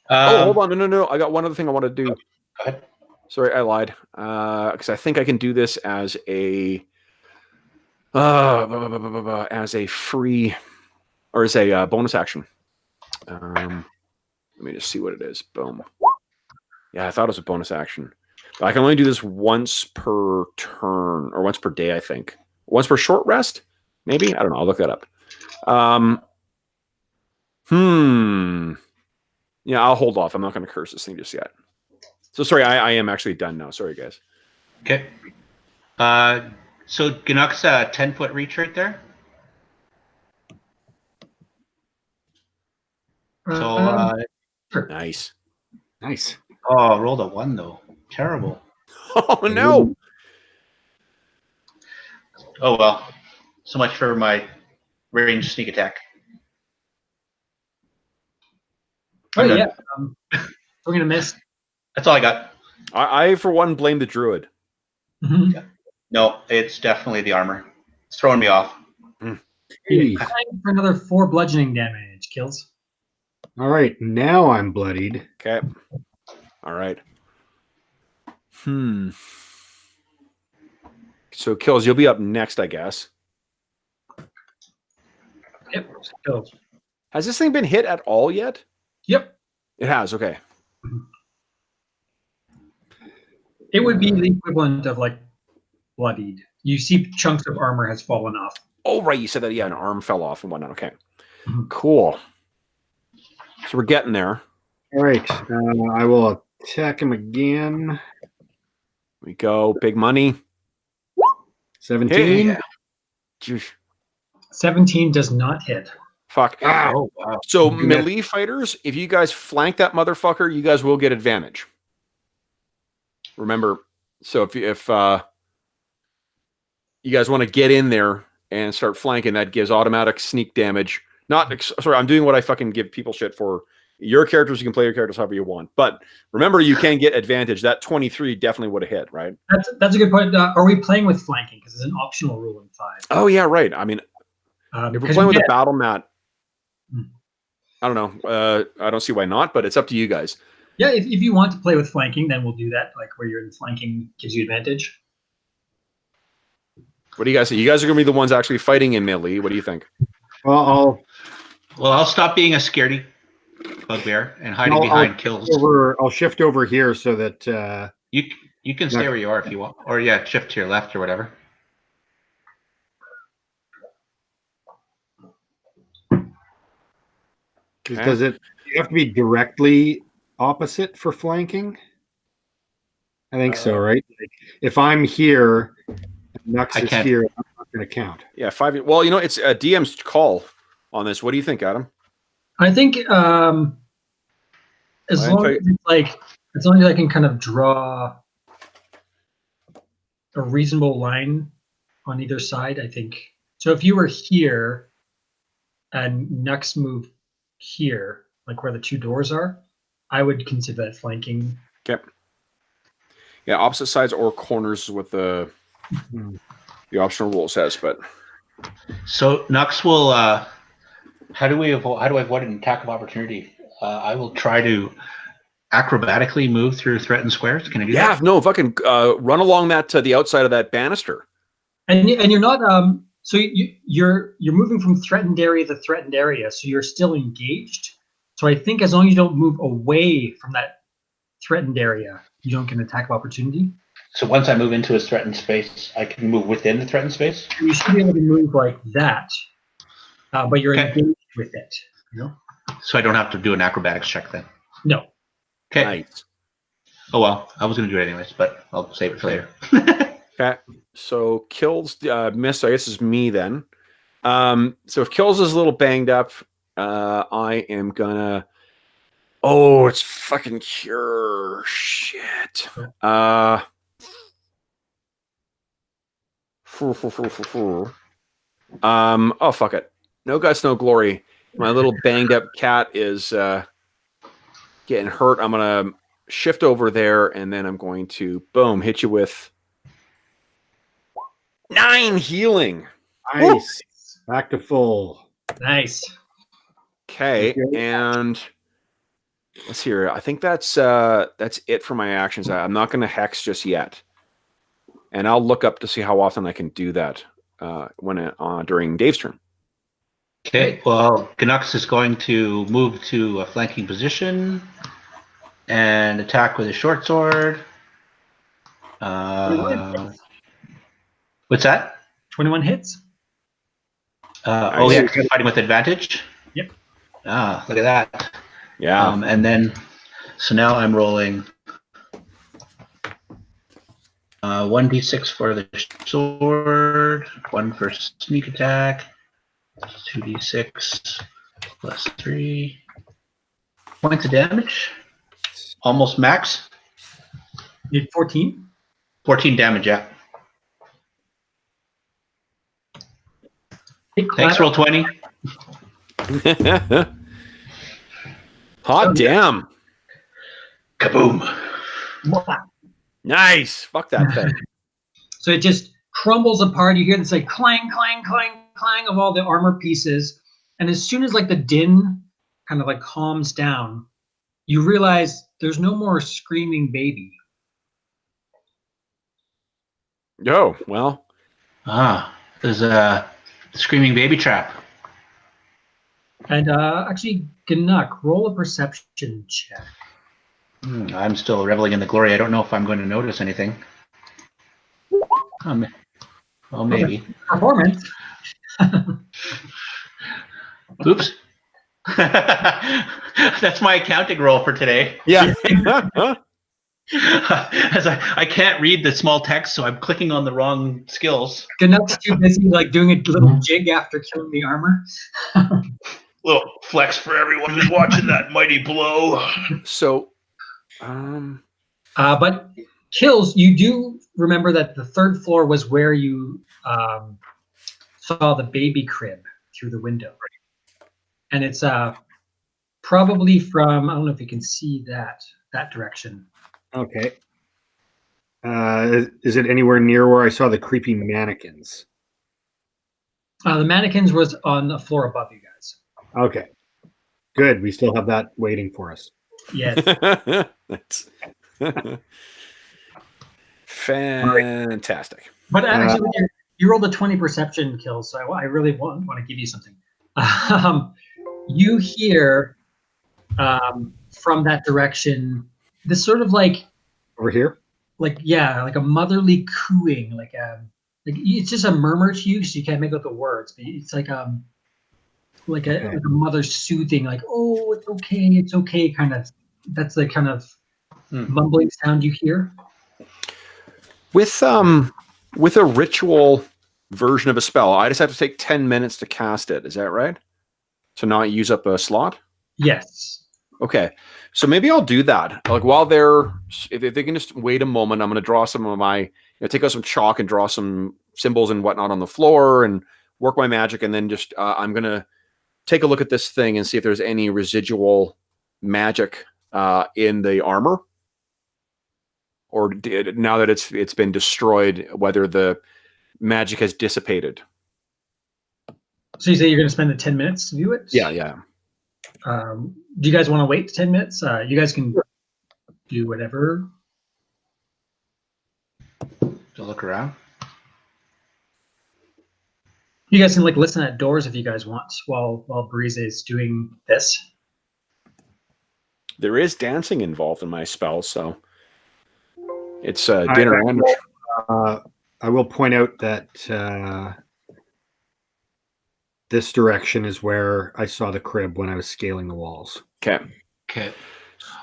S1: Hold on, no. I got one other thing I want to do.
S3: Go ahead.
S1: Sorry, I lied. Because I think I can do this as a free or as a bonus action. Let me just see what it is. Boom. Yeah, I thought it was a bonus action. But I can only do this once per turn or once per day, I think. Once per short rest, maybe? I don't know. I'll look that up. Yeah, I'll hold off. I'm not going to curse this thing just yet. So sorry, I am actually done now. Sorry, guys.
S3: Okay. So Ganuk's 10-foot reach right there. So
S1: Nice.
S4: Nice.
S3: rolled a 1 though. Terrible.
S1: Oh no!
S3: Oh well. So much for my range sneak attack.
S2: Oh
S3: I'm done.
S2: yeah. We're gonna miss.
S3: That's all I got.
S1: I for one blame the druid.
S2: Mhm.
S3: No, it's definitely the armor. It's throwing me off.
S4: Jeez.
S2: Time for another 4 bludgeoning damage. Kills.
S4: All right, now I'm bloodied.
S1: Okay. All right. So kills, you'll be up next, I guess.
S2: Yep. Kills.
S1: Has this thing been hit at all yet?
S2: Yep.
S1: It has. Okay.
S2: It would be the equivalent of like bloodied. You see chunks of armor has fallen off.
S1: Oh, right. You said that. Yeah, an arm fell off and whatnot. Okay.
S2: Mhm.
S1: Cool. So we're getting there.
S4: All right. I will attack him again.
S1: We go. Big money.
S4: 17.
S1: Hey. Jeez.
S2: 17 does not hit.
S1: Fuck.
S4: Ah,
S3: Oh, wow.
S1: So
S4: You missed.
S1: melee fighters, if you guys flank that motherfucker, you guys will get advantage. Remember, so if you guys want to get in there and start flanking, that gives automatic sneak damage. Sorry, I'm doing what I fucking give people shit for. Your characters, you can play your characters however you want. But remember, you can get advantage. That 23 definitely would have hit, right?
S2: That's a good point. Are we playing with flanking? Because it's an optional rule in 5.
S1: Oh, yeah, right. I mean, if we're
S2: 'cause
S1: playing with
S2: yeah,
S1: a battle mat,
S2: Hmm.
S1: I don't know. I don't see why not, but it's up to you guys.
S2: yeah, if you want to play with flanking, then we'll do that. Like where you're in flanking gives you advantage.
S1: What do you guys say? You guys are going to be the ones actually fighting in melee. What do you think?
S4: Well,
S3: I'll stop being a scaredy bugbear and hiding behind kills.
S4: I'll shift over here so that
S3: You can stay where you are if you want, or yeah, shift to your left or whatever.
S1: Okay.
S4: does it you have to be directly opposite for flanking? I think so, right? Like, if I'm here, Nux
S3: I
S4: is
S3: can't-
S4: here, I'm not going to count.
S1: Yeah, 5. Well, it's a DM's call on this. What do you think, Adam?
S2: I think as
S1: Well,
S2: long as it's as long as I can kind of draw a reasonable line on either side, I think. So if you were here and Nux moved here, like where the 2 doors are, I would consider that flanking.
S1: Okay. Yeah, opposite sides or corners is what the optional rule says, but
S3: So Nux will. How do I avoid an attack of opportunity? I will try to acrobatically move through threatened squares. Can I do that?
S1: no, fucking run along that to the outside of that banister.
S2: And you're not so you're moving from threatened area to threatened area, so you're still engaged. So I think as long as you don't move away from that threatened area, you don't get an attack of opportunity.
S3: So once I move into a threatened space, I can move within the threatened space.
S2: You should be able to move like that, but you're
S3: Okay.
S2: engaged with it. You know?
S3: So I don't have to do an acrobatics check then.
S2: No.
S3: Okay.
S1: Nice.
S3: Oh well, I was going to do it anyways, but I'll save it for later.
S1: Okay. So Kills missed. I guess is me then. So if Kills is a little banged up, I am gonna. Oh, it's fucking Cure. Shit. Oh fuck it. No guts, no glory. My little banged up cat is getting hurt. I'm gonna shift over there, and then I'm going to boom hit you with 9 healing.
S4: Nice. Back to full.
S2: Nice.
S1: Okay, and let's see here. I think that's it for my actions. I'm not going to hex just yet, and I'll look up to see how often I can do that during Dave's turn.
S3: Okay, well, Ganux is going to move to a flanking position and attack with a short sword. What's that?
S2: 21 hits.
S3: Oh yeah, 'cause you're fighting with advantage.
S2: Yep.
S3: Ah, look at that.
S1: Yeah.
S3: And then, so now I'm rolling 1d6 for the sword, 1 for sneak attack, 2d6 plus 3 points of damage. Almost max.
S2: Did 14?
S3: 14 damage, yeah.
S2: Hey,
S3: Thanks, roll 20.
S1: Hot damn.
S3: Kaboom.
S1: Nice. Fuck that thing.
S2: So it just crumbles apart. You hear this like clang, clang, clang, clang of all the armor pieces. And as soon as like the din kind of like calms down, you realize there's no more screaming baby.
S1: Oh, well.
S3: Ah, there's a screaming baby trap.
S2: And actually, Ganuk, roll a perception check.
S3: I'm still reveling in the glory. I don't know if I'm going to notice anything. Oh, maybe.
S2: Performance.
S3: Oops. That's my accounting roll for today.
S1: Yeah.
S3: As I can't read the small text, so I'm clicking on the wrong skills.
S2: Canuck's too busy like doing a little jig after killing the armor.
S3: Little flex for everyone who's watching that mighty blow.
S1: So,
S2: But kills, you do remember that the third floor was where you saw the baby crib through the window. And it's probably from, I don't know if you can see that direction.
S4: Okay. Is it anywhere near where I saw the creepy mannequins?
S2: The mannequins was on the floor above you guys.
S4: Okay. Good. We still have that waiting for us.
S2: Yes.
S1: that's fantastic.
S2: But actually, you rolled a 20 perception kill, so I really want to give you something. You hear from that direction this sort of like
S4: Over here?
S2: like a motherly cooing, like it's just a murmur to you, so you can't make out the words, but it's like a mother soothing, like, oh, it's okay, kind of. That's the kind of mumbling sound you hear.
S1: With a ritual version of a spell, I just have to take 10 minutes to cast it. Is that right? To not use up a slot?
S2: Yes.
S1: Okay. So maybe I'll do that. Like while if they can just wait a moment, I'm going to draw some of my, take out some chalk and draw some symbols and whatnot on the floor and work my magic. And then just, I'm going to take a look at this thing and see if there's any residual magic in the armor. Or now that it's been destroyed, whether the magic has dissipated.
S2: So you say you're going to spend the 10 minutes to view it?
S1: Yeah.
S2: Do you guys want to wait 10 minutes? You guys can do whatever.
S3: To look around.
S2: You guys can like listen at doors if you guys want while Breeze is doing this.
S1: There is dancing involved in my spell, so it's dinner and
S4: I will point out that this direction is where I saw the crib when I was scaling the walls.
S1: Okay.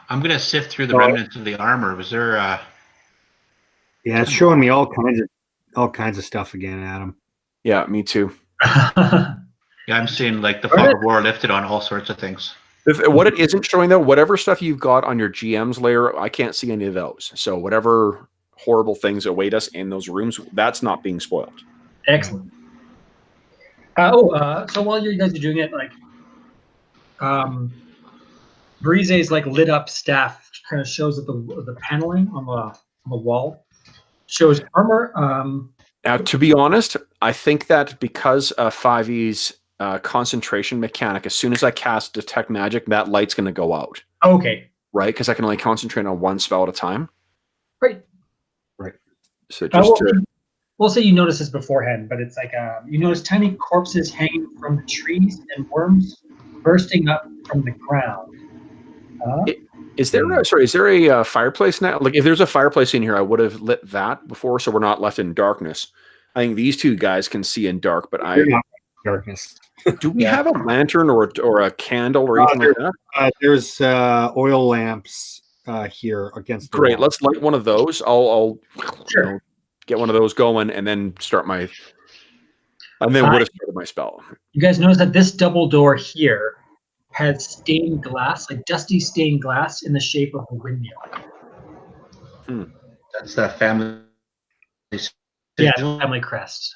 S3: I'm gonna sift through the remnants of the armor. Was there?
S4: Yeah, it's showing me all kinds of stuff again, Adam.
S1: Yeah, me too.
S3: Yeah, I'm seeing like the fog of war lifted on all sorts of things.
S1: What it isn't showing though, whatever stuff you've got on your GM's layer, I can't see any of those. So whatever horrible things await us in those rooms, that's not being spoiled.
S2: Excellent. So while you guys are doing it, like, Brise's like lit up staff kind of shows that the paneling on the wall shows armor.
S1: Now, to be honest, I think that because 5e's concentration mechanic, as soon as I cast Detect Magic, that light's going to go out.
S2: Okay.
S1: Right? Because I can only concentrate on one spell at a time.
S2: Right.
S1: So just
S2: we'll say you notice this beforehand, but it's like you notice tiny corpses hanging from the trees and worms bursting up from the ground.
S1: Is there a fireplace now? Like if there's a fireplace in here, I would have lit that before, so we're not left in darkness. I think these two guys can see in dark, but
S4: darkness.
S1: Do we have a lantern or a candle or anything like that?
S4: There's oil lamps here against the
S1: Great.
S4: wall.
S1: Let's light one of those. I'll
S2: Sure.
S1: Get one of those going and then start my. And then would have started my spell.
S2: You guys notice that this double door here has stained glass, like dusty stained glass in the shape of a windmill.
S3: That's the family.
S2: Yeah, family crest.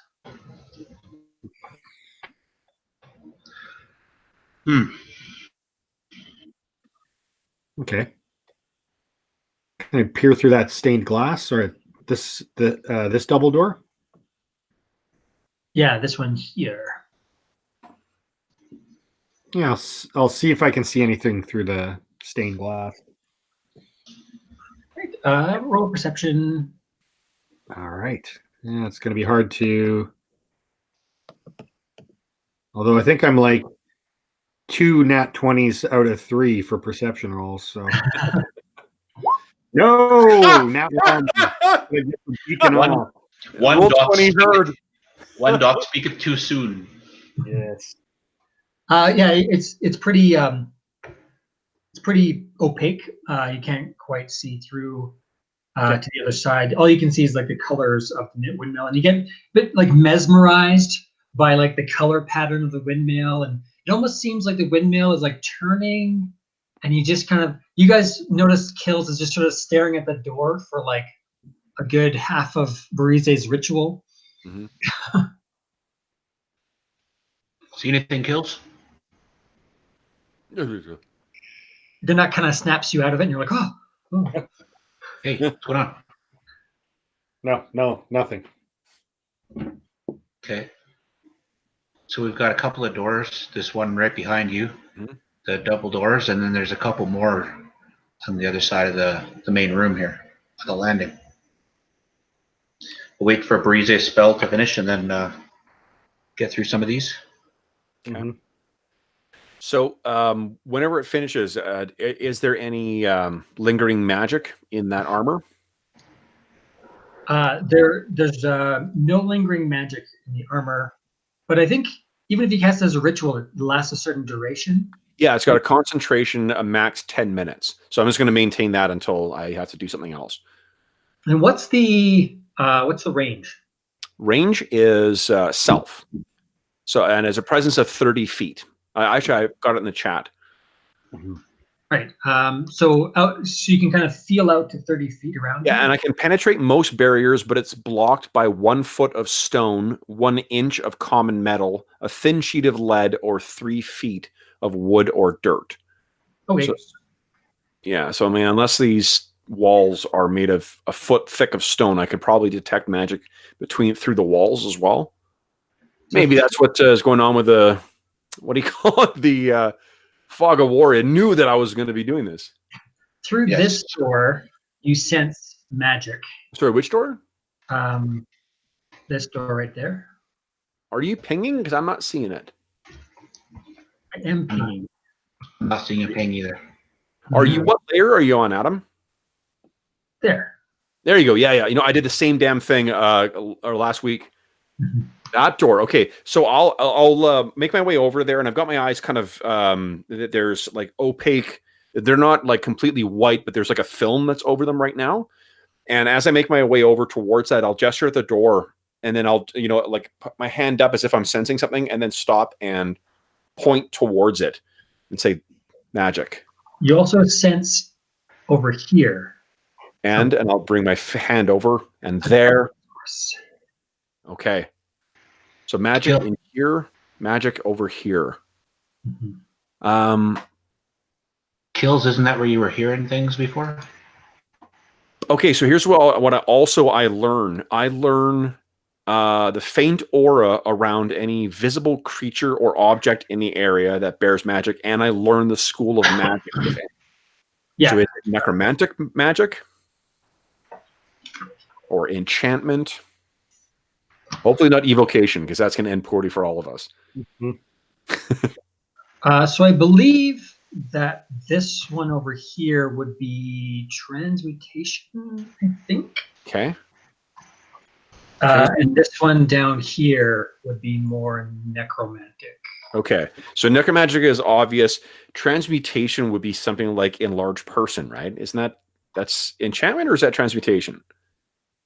S4: Okay. Can I peer through that stained glass or this double door?
S2: Yeah, this one here.
S4: Yeah, I'll see if I can see anything through the stained glass.
S2: Right. Roll perception.
S4: All right. Yeah, it's going to be hard to. Although I think I'm like 2 nat 20s out of 3 for perception rolls. So no, nat 1.
S3: One doc speaketh too soon.
S4: Yes.
S2: Yeah, it's pretty opaque. You can't quite see through to the other side. All you can see is like the colors of the windmill, and you get a bit like mesmerized by like the color pattern of the windmill, and it almost seems like the windmill is like turning, and you guys notice Kills is just sort of staring at the door for like a good half of Barize's ritual.
S1: Mhm.
S3: See anything, Kills?
S2: Then that kind of snaps you out of it, and you're like, oh.
S3: Hey, what's going on?
S4: No, nothing.
S3: Okay. So we've got a couple of doors. This one right behind you, the double doors, and then there's a couple more on the other side of the main room here, the landing. We'll wait for Barize's spell to finish and then get through some of these.
S1: Okay.
S4: Mhm.
S1: So, whenever it finishes, is there any lingering magic in that armor?
S2: There's no lingering magic in the armor, but I think even if you cast it as a ritual, it lasts a certain duration.
S1: Yeah, it's got a concentration, a max 10 minutes. So I'm just going to maintain that until I have to do something else.
S2: And what's the range?
S1: Range is self. So, and as a presence of 30 feet. Actually, I've got it in the chat.
S2: Right. So you can kind of feel out to 30 feet around.
S1: Yeah, and I can penetrate most barriers, but it's blocked by 1 foot of stone, 1 inch of common metal, a thin sheet of lead, or 3 feet of wood or dirt.
S2: Okay.
S1: So, yeah, so I mean, unless these walls are made of a foot thick of stone, I could probably detect magic through the walls as well. Maybe that's what is going on with the, what do you call it? The fog of war. It knew that I was going to be doing this.
S2: Through this door, you sense magic.
S1: Sorry, which door?
S2: This door right there.
S1: Are you pinging? Because I'm not seeing it.
S2: I am pinging.
S3: I'm not seeing a ping either.
S1: Are you, what layer are you on, Adam?
S2: There.
S1: There you go. Yeah. You know, I did the same damn thing or last week. That door. Okay, so I'll make my way over there, and I've got my eyes kind of there's like opaque. They're not like completely white, but there's like a film that's over them right now. And as I make my way over towards that, I'll gesture at the door, and then I'll like put my hand up as if I'm sensing something, and then stop and point towards it and say magic.
S2: You also sense over here.
S1: And I'll bring my hand over, and there. Okay. So magic in here, magic over here.
S3: Kills, isn't that where you were hearing things before?
S1: Okay, so here's what I learn. I learn the faint aura around any visible creature or object in the area that bears magic, and I learn the school of magic.
S2: Yeah.
S1: So it's necromantic magic or enchantment. Hopefully not evocation, because that's going to end poorly for all of us.
S2: So I believe that this one over here would be transmutation, I think.
S1: Okay.
S2: And this one down here would be more necromantic.
S1: Okay. So necromantic is obvious. Transmutation would be something like enlarged person, right? That's enchantment, or is that transmutation?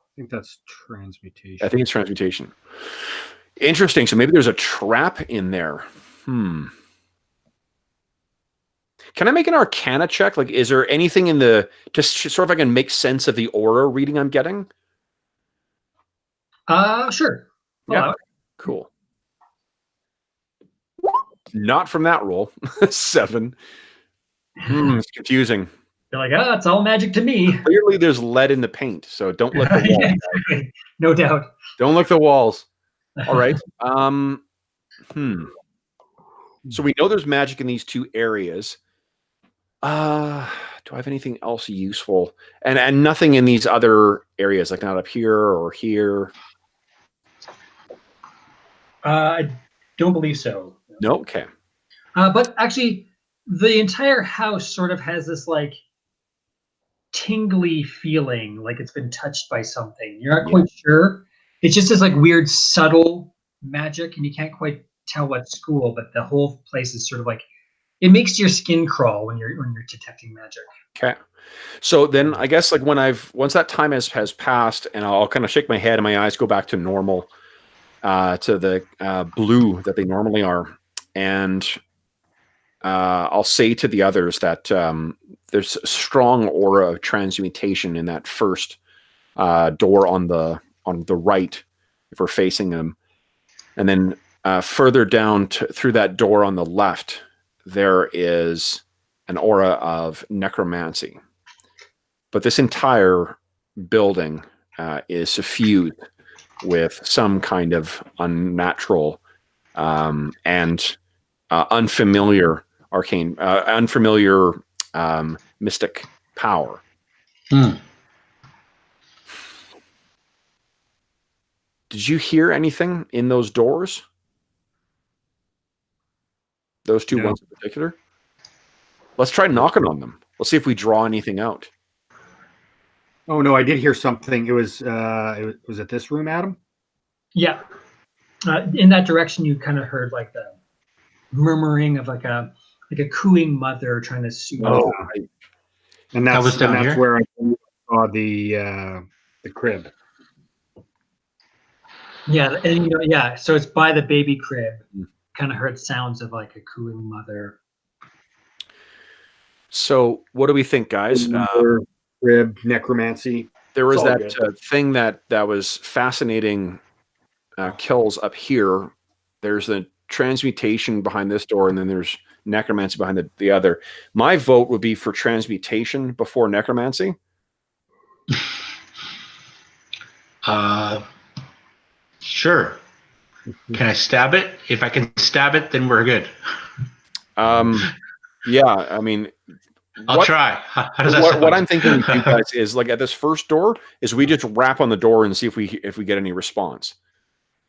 S4: I think that's transmutation.
S1: I think it's transmutation. Interesting. So maybe there's a trap in there. Can I make an Arcana check? Like, is there anything in the, just sort of I can make sense of the aura reading I'm getting?
S2: Sure.
S1: Yeah. Cool. Not from that roll. 7. It's confusing.
S2: You're like, it's all magic to me.
S1: Clearly there's lead in the paint, so don't lick the walls.
S2: Exactly. No doubt.
S1: Don't lick the walls. All right. So we know there's magic in these 2 areas. Do I have anything else useful? And nothing in these other areas, like not up here or here?
S2: I don't believe so.
S1: No? Okay.
S2: But actually, the entire house sort of has this like tingly feeling, like it's been touched by something. You're not quite sure. It's just this like weird, subtle magic, and you can't quite tell what school, but the whole place is sort of like, it makes your skin crawl when you're detecting magic.
S1: Okay. So then I guess like once that time has passed, and I'll kind of shake my head and my eyes go back to normal, to the blue that they normally are, and I'll say to the others that there's a strong aura of transmutation in that first door on the right, if we're facing them, and then further down through that door on the left, there is an aura of necromancy. But this entire building is suffused with some kind of unnatural and unfamiliar arcane, unfamiliar mystic power. Did you hear anything in those doors? Those two ones in particular? Let's try knocking on them. Let's see if we draw anything out.
S4: Oh no, I did hear something. It was it this room, Adam?
S2: Yeah. In that direction, you kind of heard like the murmuring of like a cooing mother trying to soothe.
S4: Oh, and that's
S3: down
S4: that's
S3: here?
S4: where I saw the crib.
S2: Yeah, and yeah. So it's by the baby crib. Kind of heard sounds of like a cooing mother.
S1: So what do we think, guys?
S4: Crib, necromancy.
S1: There was
S4: It's all
S1: that
S4: good.
S1: thing that was fascinating kills up here. There's the transmutation behind this door, and then there's necromancy behind the other. My vote would be for transmutation before necromancy.
S3: Sure. Can I stab it? If I can stab it, then we're good.
S1: Yeah, I mean,
S3: I'll try. How does that sound?
S1: What I'm thinking we do, guys, is like at this first door, is we just rap on the door and see if we get any response.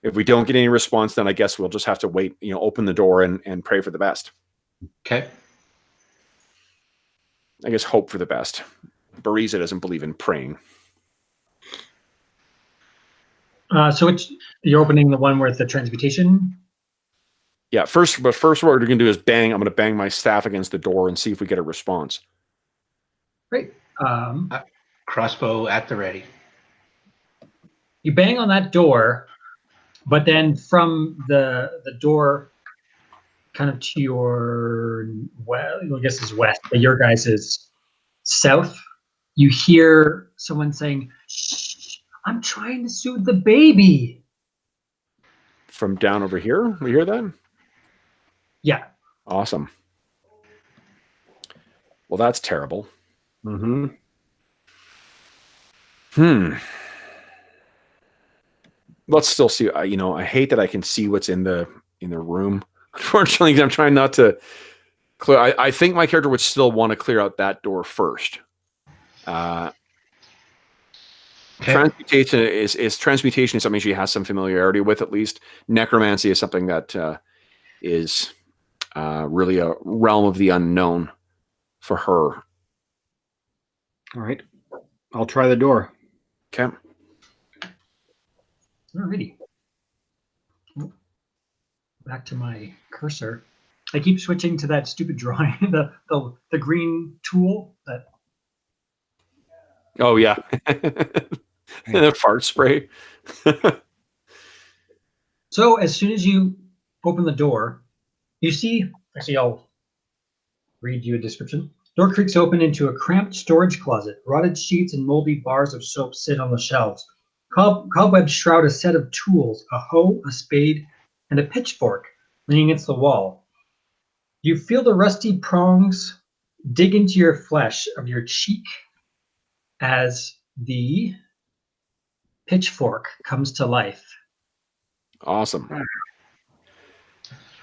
S1: If we don't get any response, then I guess we'll just have to wait. Open the door and pray for the best.
S3: Okay.
S1: I guess hope for the best. Bariza doesn't believe in praying.
S2: So you're opening the one with the transmutation?
S1: Yeah, first what we're going to do is bang. I'm going to bang my staff against the door and see if we get a response.
S2: Great.
S3: Crossbow at the ready.
S2: You bang on that door, but then from the door kind of to your, well, I guess it's west, but your guys is south, you hear someone saying, "Shh, I'm trying to soothe the baby."
S1: From down over here? We hear that?
S2: Yeah.
S1: Awesome. Well, that's terrible.
S4: Mm-hmm.
S1: Let's still see. I hate that I can see what's in the room. Unfortunately, I'm trying not to clear. I think my character would still want to clear out that door first. Transmutation is something she has some familiarity with, at least. Necromancy is something that is really a realm of the unknown for her.
S4: All right. I'll try the door.
S1: Okay.
S2: Alrighty. Back to my cursor. I keep switching to that stupid drawing, the green tool that.
S1: Oh yeah. The fart spray.
S2: So as soon as you open the door, you see, actually I'll read you a description. Door creaks open into a cramped storage closet. Rotted sheets and moldy bars of soap sit on the shelves. Cobwebs shroud a set of tools, a hoe, a spade, and a pitchfork leaning against the wall. You feel the rusty prongs dig into your flesh of your cheek as the pitchfork comes to life.
S1: Awesome.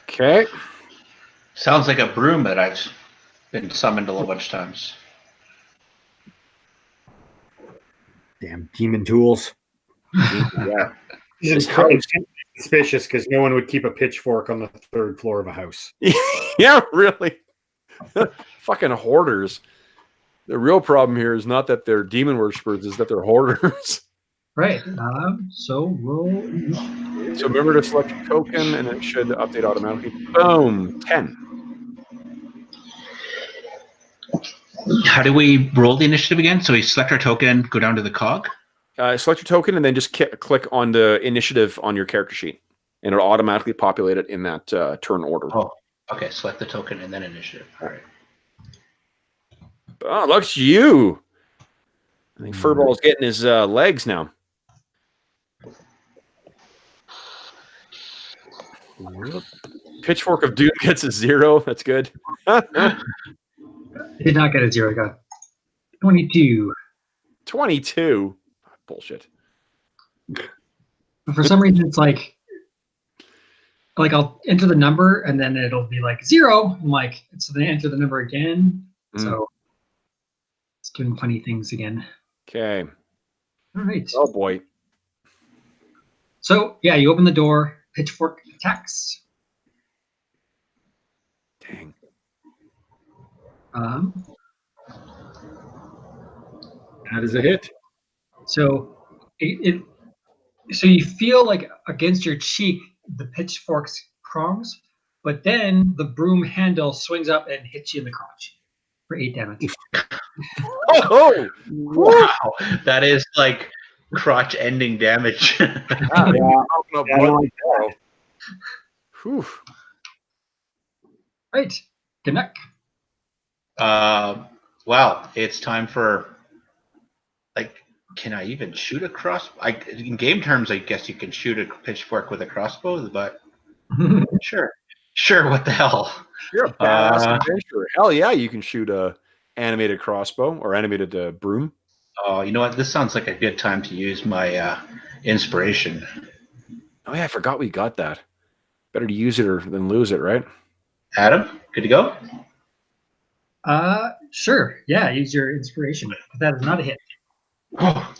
S1: Okay.
S3: Sounds like a broom that I've been summoned a whole bunch of times.
S4: Damn demon tools.
S1: Yeah.
S4: It's kind of suspicious because no one would keep a pitchfork on the third floor of a house.
S1: Yeah, really. Fucking hoarders. The real problem here is not that they're demon worshippers, is that they're hoarders.
S2: Right. So roll
S1: So remember to select your token, and it should update automatically. Boom, 10.
S3: How do we roll the initiative again? So we select our token, go down to the cog.
S1: Select your token, and then just click on the initiative on your character sheet, and it'll automatically populate it in that turn order.
S3: Oh, okay. Select the token and then initiative. All right.
S1: Oh, look at you! I think Furball's getting his legs now. Pitchfork of Doom gets a 0. That's good.
S2: He did not get a 0. He got 22.
S1: 22. Bullshit.
S2: But for some reason, it's like I'll enter the number and then it'll be like 0. I'm like, so then I enter the number again. So it's doing funny things again.
S1: Okay.
S2: All right.
S1: Oh boy.
S2: So yeah, you open the door. Pitchfork attacks.
S1: Dang.
S4: That is a hit.
S2: So so you feel like against your cheek the pitchfork's prongs, but then the broom handle swings up and hits you in the crotch for 8 damage.
S1: Oh!
S3: Wow, that is like crotch-ending damage.
S1: Whew.
S2: Right, Canuck.
S3: Wow, it's time for, like, can I even shoot a crossbow? In game terms, I guess you can shoot a pitchfork with a crossbow, but sure, what the hell?
S1: You're a badass adventurer. Hell yeah, you can shoot a animated crossbow or animated broom.
S3: Oh, you know what? This sounds like a good time to use my inspiration.
S1: Oh yeah, I forgot we got that. Better to use it than lose it, right?
S3: Adam, good to go?
S2: Sure. Yeah, use your inspiration. But that is not a hit.
S3: Oh.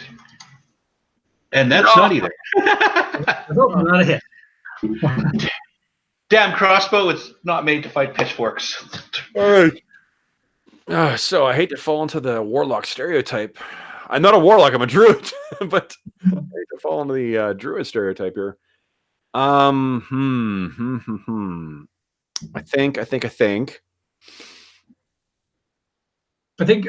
S3: And that's not either.
S2: No, not a hit.
S3: Damn crossbow, it's not made to fight pitchforks.
S1: All right. So I hate to fall into the warlock stereotype. I'm not a warlock, I'm a druid, but I hate to fall into the druid stereotype here. I think.
S2: I think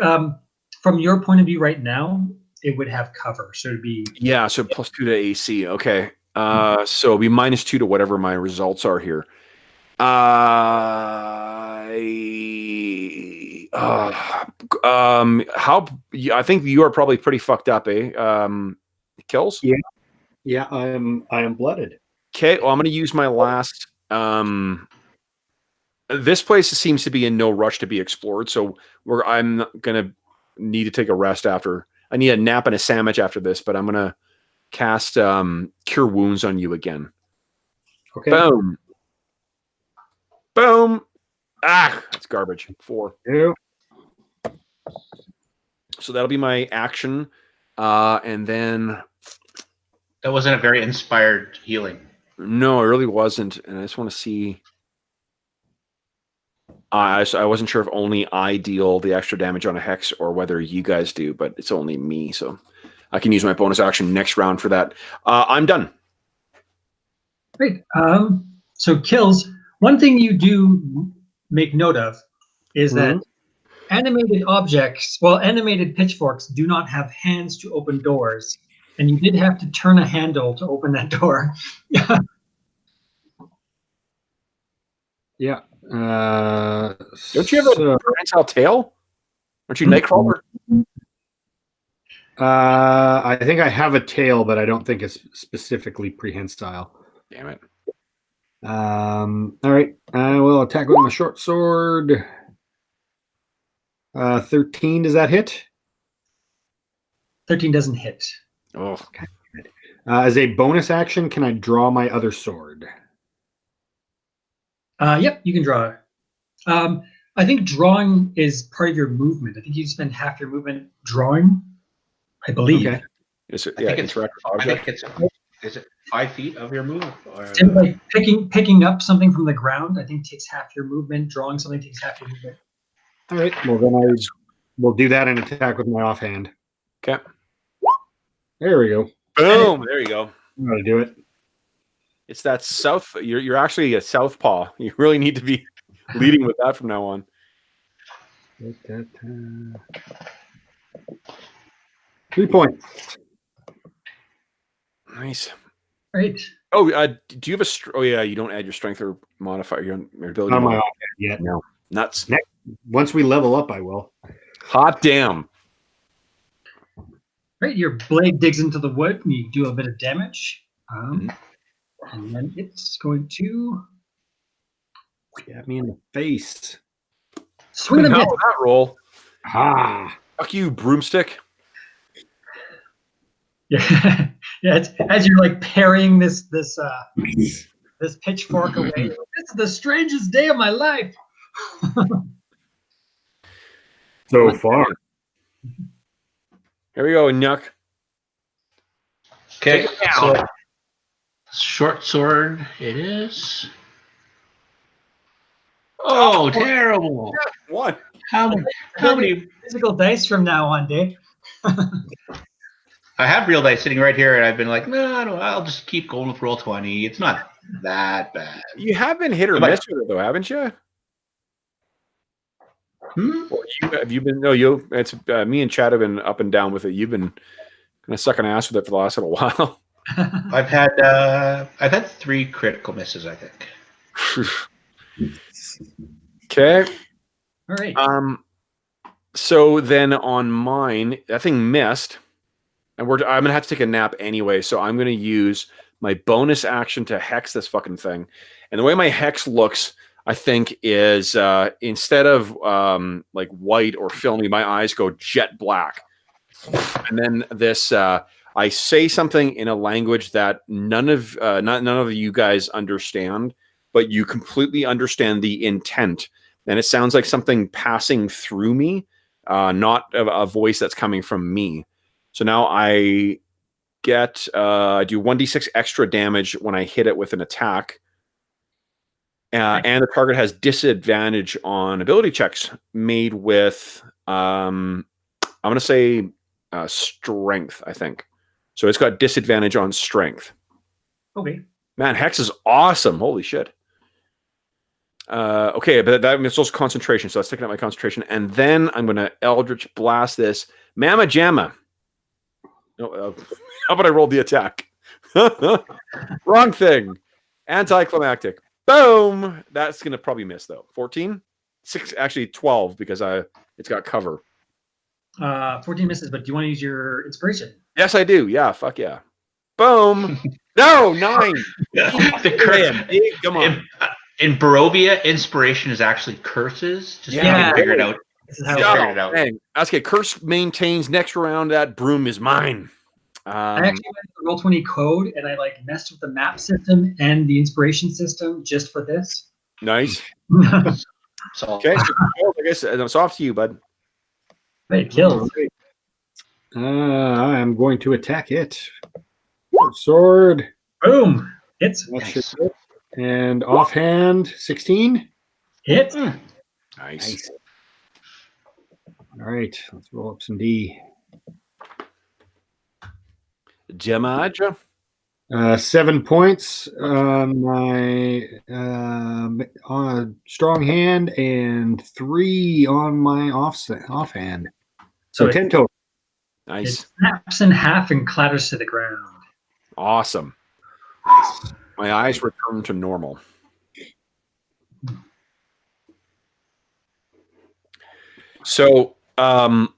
S2: from your point of view right now, it would have cover. So it'd be
S1: so +2 to AC. Okay. So it'll be -2 to whatever my results are here. I think you are probably pretty fucked up, eh? Kills?
S4: Yeah, I am blooded.
S1: Okay, well, I'm gonna use my last this place seems to be in no rush to be explored, so I'm gonna need to take a rest after. I need a nap and a sandwich after this, but I'm gonna cast Cure Wounds on you again.
S4: Okay.
S1: Boom. Boom. Ah, that's garbage. 4.
S4: Yeah.
S1: So that'll be my action. And then
S3: That wasn't a very inspired healing.
S1: no, it really wasn't. And I just want to see. I wasn't sure if only I deal the extra damage on a hex or whether you guys do, but it's only me, so I can use my bonus action next round for that. I'm done.
S2: great. So kills. One thing you do make note of is that animated objects, animated pitchforks do not have hands to open doors, and you did have to turn a handle to open that door.
S4: Yeah.
S1: Don't you have a prehensile tail? Aren't you Nightcrawler?
S4: I think I have a tail, but I don't think it's specifically prehensile.
S1: Damn it.
S4: All right. I will attack with my short sword. 13, does that hit?
S2: 13 doesn't hit.
S1: Oh,
S4: okay. As a bonus action, can I draw my other sword?
S2: Yep, you can draw. I think drawing is part of your movement. I think you spend half your movement drawing, I believe.
S1: Okay. Is it
S3: 5 feet of your move? Or...
S2: And like picking up something from the ground, I think takes half your movement. Drawing something takes half your movement.
S4: All right. Well, then we'll do that and attack with my offhand.
S1: Okay.
S4: There we go.
S1: Boom. There you go.
S4: I'm going to do it.
S1: It's that south. You're actually a southpaw. You really need to be leading with that from now on.
S4: 3 points.
S1: Nice.
S2: Right.
S1: Oh, do you have a? Oh yeah, you don't add your strength or modifier your ability.
S4: Not on my
S1: modifier.
S4: offhand yet.
S1: No, nuts.
S4: Once we level up, I will.
S1: Hot damn.
S2: Right. Your blade digs into the wood and you do a bit of damage. And then it's going to
S4: Stab me in the face.
S2: swing and a
S1: How
S2: miss.
S1: would that roll?
S4: Ah.
S1: Fuck you, broomstick.
S2: Yeah, yeah. It's, as you're like parrying this pitchfork away. This is the strangest day of my life.
S4: So far.
S1: Here we go, Nuck.
S3: Okay,
S1: Take it down.
S3: so short sword it is. Oh, terrible!
S1: What?
S3: How many?
S2: Physical dice from now on, Dave.
S3: I have real dice sitting right here, and I've been like, no, I'll just keep going with roll 20. It's not that bad.
S1: You have been hit or
S3: Goodbye.
S1: miss with it though, haven't you?
S3: Hmm?
S1: Have you been? No, you. It's me and Chad have been up and down with it. You've been kind of sucking ass with it for the last little while.
S3: I've had 3 critical misses, I think.
S1: Okay.
S2: All right.
S1: So then on mine, that thing missed, and I'm gonna have to take a nap anyway. So I'm gonna use my bonus action to hex this fucking thing. And the way my hex looks, I think, is instead of like white or filmy, my eyes go jet black. And then this, I say something in a language that none of you guys understand, but you completely understand the intent. And it sounds like something passing through me, not a voice that's coming from me. So now I get I do 1d6 extra damage when I hit it with an attack. And the target has disadvantage on ability checks made with I'm going to say strength, I think. So it's got disadvantage on strength.
S2: Okay.
S1: Man, Hex is awesome. Holy shit. Okay, but that means also concentration. So that's taking out my concentration. And then I'm going to Eldritch Blast this. Mamma Jamma. No, how about I roll the attack? Wrong thing. Anticlimactic. Boom. That's going to probably miss, though. 14? 6, actually 12, because it's got cover.
S2: 14 misses, but do you want to use your inspiration?
S1: Yes, I do. Yeah, fuck yeah. Boom. No, 9. Come on.
S3: In Barovia, inspiration is actually curses. Just
S2: Yeah.
S3: figure it out.
S2: This is how
S3: Yeah. Figured it out.
S1: Dang. Okay, curse maintains next round. That broom is mine.
S2: I actually went to the Roll20 code and I like messed with the map system and the inspiration system just for this.
S1: Nice.
S3: So,
S1: Okay, so I guess it's off to you, bud.
S2: It kills.
S4: I'm going to attack it. Sword.
S2: Boom. Hits.
S3: nice.
S4: And offhand, 16.
S2: Hit.
S1: Nice.
S4: All right, let's roll up some D.
S1: Damage.
S4: 7 points on my on a strong hand and 3 on my offhand. So 10 total.
S2: It
S1: Nice.
S2: snaps in half and clatters to the ground.
S1: Awesome. My eyes return to normal. So, let's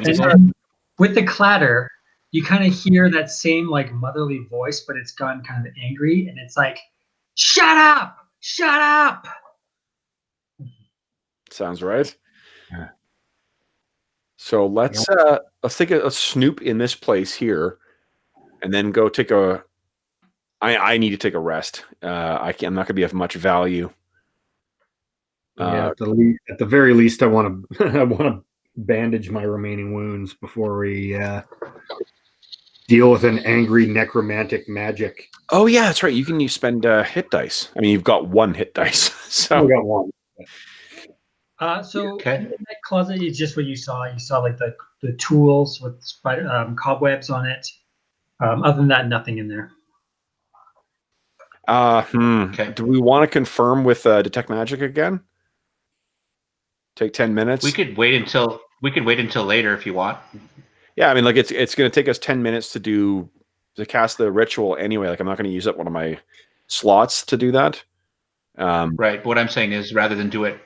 S2: And then with the clatter, you kind of hear that same like motherly voice, but it's gone kind of angry, and it's like, "Shut up! Shut up!"
S1: sounds right.
S4: Yeah.
S1: So let's take a snoop in this place here, and then go take a. I need to take a rest. I'm not going to be of much value.
S4: Yeah, at the very least, I want to I want to bandage my remaining wounds before we deal with an angry necromantic magic.
S1: Oh yeah, that's right. You spend hit dice. I mean, you've got 1 hit dice. So
S4: I got 1.
S2: So
S3: Okay.
S2: in that closet is just what you saw. You saw like the tools with spider cobwebs on it. Other than that, nothing in there.
S3: Okay.
S1: Do we want to confirm with Detect Magic again? Take 10 minutes.
S3: We could wait until later if you want.
S1: Yeah, I mean, like it's going to take us 10 minutes to cast the ritual anyway. Like I'm not going to use up one of my slots to do that.
S3: Right. But what I'm saying is, rather than do it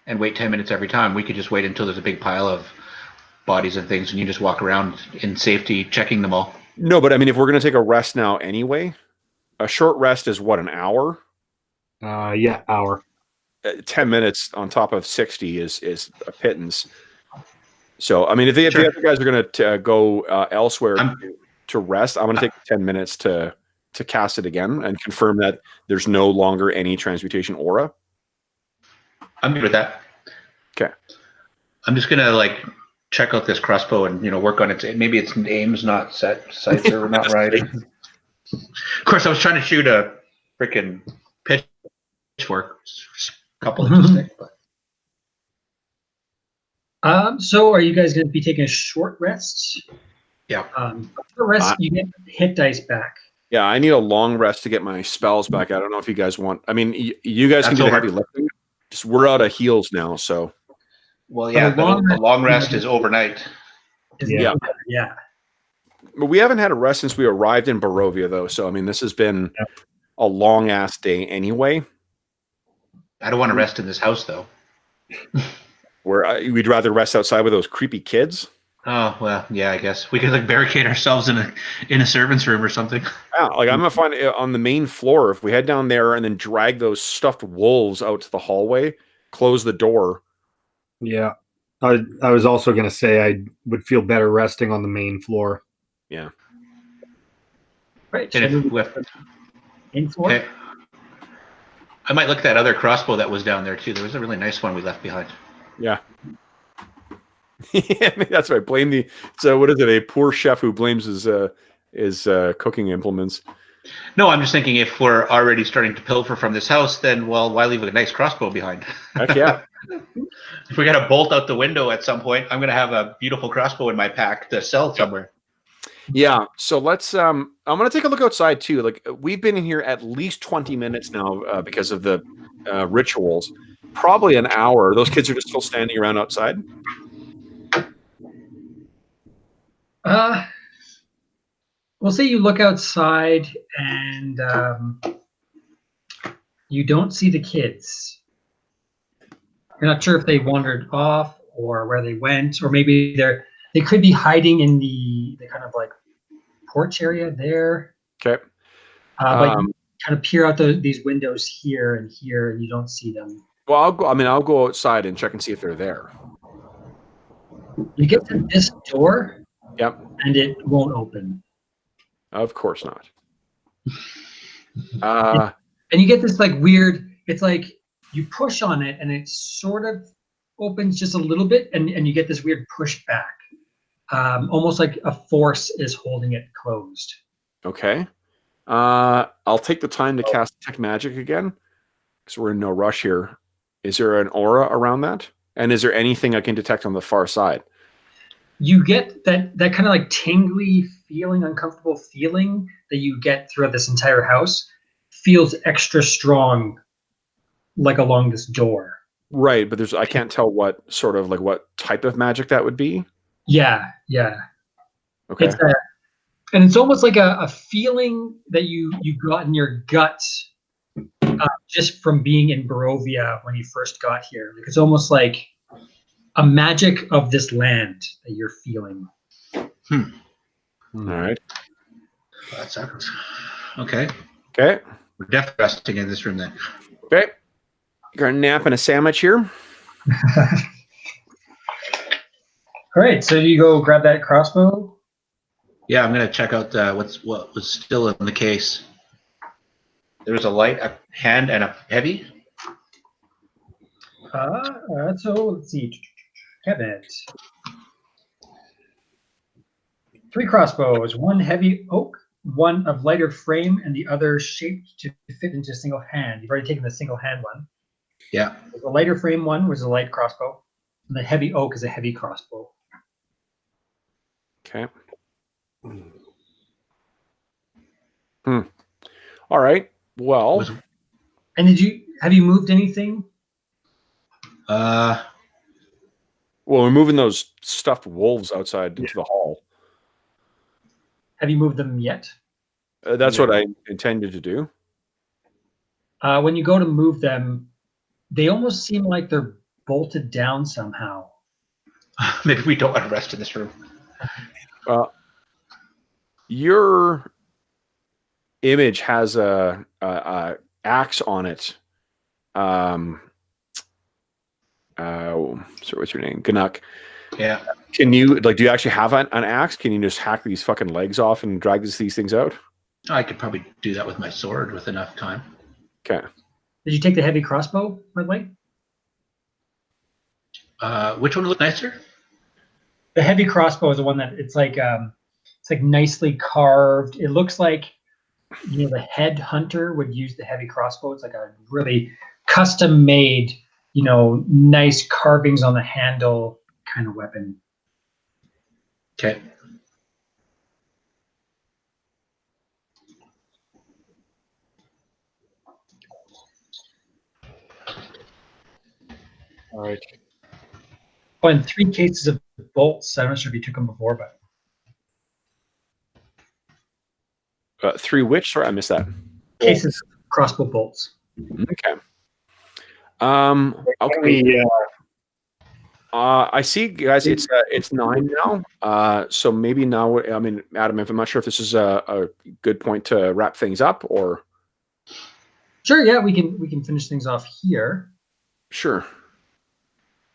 S3: and wait 10 minutes every time, we could just wait until there's a big pile of bodies and things, and you just walk around in safety, checking them all.
S1: No, but I mean, if we're going to take a rest now anyway, a short rest is what, an hour?
S4: Yeah, hour.
S1: 10 minutes on top of 60 is a pittance. So, I mean, if the
S3: Sure.
S1: other guys are going to go elsewhere
S3: I'm-
S1: to rest, I'm going to take 10 minutes to cast it again and confirm that there's no longer any transmutation aura.
S3: I'm good with that.
S1: Okay.
S3: I'm just gonna check out this crossbow and work on it. Maybe its aim's not set, sights are not right. Of course, I was trying to shoot a freaking pitchfork, a couple inches thick. But
S2: So are you guys going to be taking a short rest?
S3: yeah,
S2: Short rest, you get hit dice back.
S1: Yeah, I need a long rest to get my spells back. I don't know if you guys want. I mean, you guys can
S3: That's
S1: do the
S3: over.
S1: heavy lifting. Just we're out of heals now, so
S3: well, yeah,
S2: But a
S3: the long rest is overnight.
S1: yeah.
S2: Yeah.
S1: But we haven't had a rest since we arrived in Barovia, though. So I mean, this has been a long ass day anyway.
S3: I don't want to rest in this house though.
S1: Where we'd rather rest outside with those creepy kids.
S3: Oh well, yeah, I guess we could barricade ourselves in a servant's room or something.
S1: Yeah, like I'm gonna find it on the main floor. If we head down there and then drag those stuffed wolves out to the hallway, close the door.
S4: Yeah. I was also going to say I would feel better resting on the main floor.
S1: Yeah.
S2: Right.
S3: And
S2: So
S3: if we
S2: in floor.
S3: okay. I might look at that other crossbow that was down there too. There was a really nice one we left behind.
S1: Yeah. Yeah, that's right. Blame the. So what is it? A poor chef who blames his cooking implements.
S3: No, I'm just thinking if we're already starting to pilfer from this house, then well, why leave a nice crossbow behind?
S1: Heck yeah.
S3: If we got to bolt out the window at some point, I'm going to have a beautiful crossbow in my pack to sell somewhere.
S1: Yeah. So let's. I'm gonna take a look outside too. Like we've been in here at least 20 minutes now because of the rituals. Probably an hour. Those kids are just still standing around outside.
S2: We'll say you look outside and you don't see the kids. You're not sure if they wandered off or where they went, or maybe they could be hiding in the kind of like porch area there.
S1: Okay.
S2: But you kind of peer out these windows here, and you don't see them.
S1: Well, I'll go. I mean, I'll go outside and check and see if they're there.
S2: You get to this door,
S1: Yep.
S2: and it won't open.
S1: Of course not.
S2: And you get this like weird. It's like you push on it, and it sort of opens just a little bit, and you get this weird push back, almost like a force is holding it closed.
S1: Okay. I'll take the time to cast Detect Magic again because we're in no rush here. Is there an aura around that? And is there anything I can detect on the far side?
S2: You get that kind of like tingly feeling, uncomfortable feeling that you get throughout this entire house feels extra strong, like along this door.
S1: Right, but I can't tell what sort of like what type of magic that would be.
S2: Yeah.
S1: Okay.
S2: And it's almost like a feeling that you got in your gut just from being in Barovia when you first got here. Like it's almost like a magic of this land that you're feeling.
S1: All right.
S3: That sucks. Okay.
S1: Okay.
S3: We're definitely resting in this room then.
S1: Okay. Got a nap and a sandwich here.
S2: All right, so you go grab that crossbow.
S3: Yeah, I'm gonna check out what was still in the case. There was a light, a hand, and a heavy.
S2: So let's see. Cabinet. 3 crossbows, 1 heavy oak, 1 of lighter frame, and the other shaped to fit into a single hand. You've already taken the single hand one.
S3: Yeah.
S2: The lighter frame one was a light crossbow, and the heavy oak is a heavy crossbow.
S1: Okay. All right. Well,
S3: Was-
S2: And have you moved anything?
S3: Uh,
S1: we're moving those stuffed wolves outside into the hall.
S2: Have you moved them yet?
S1: That's
S4: No.
S1: what I intended to do.
S2: When you go to move them, they almost seem like they're bolted down somehow.
S3: maybe we don't want to rest in this room.
S1: Your image has a axe on it. So what's your name? Ganuk.
S3: Yeah.
S1: Can you do you actually have an axe? Can you just hack these fucking legs off and drag these things out?
S3: I could probably do that with my sword with enough time.
S1: Okay.
S2: Did you take the heavy crossbow, by the way?
S3: Which one looked nicer?
S2: The heavy crossbow is the one that it's like nicely carved. It looks like the head hunter would use the heavy crossbow. It's like a really custom made, nice carvings on the handle kind of weapon.
S3: Okay.
S4: All right.
S2: Oh, and 3 cases of bolts. I'm not sure if you took them before, but
S1: 3 which? Sorry, I missed that.
S2: cases of crossbow bolts.
S1: Okay. Okay. I see, guys. It's 9 now. So maybe now. I mean, Adam, I'm not sure if this is a good point to wrap things up, or
S2: Sure, yeah, we can finish things off here.
S1: sure.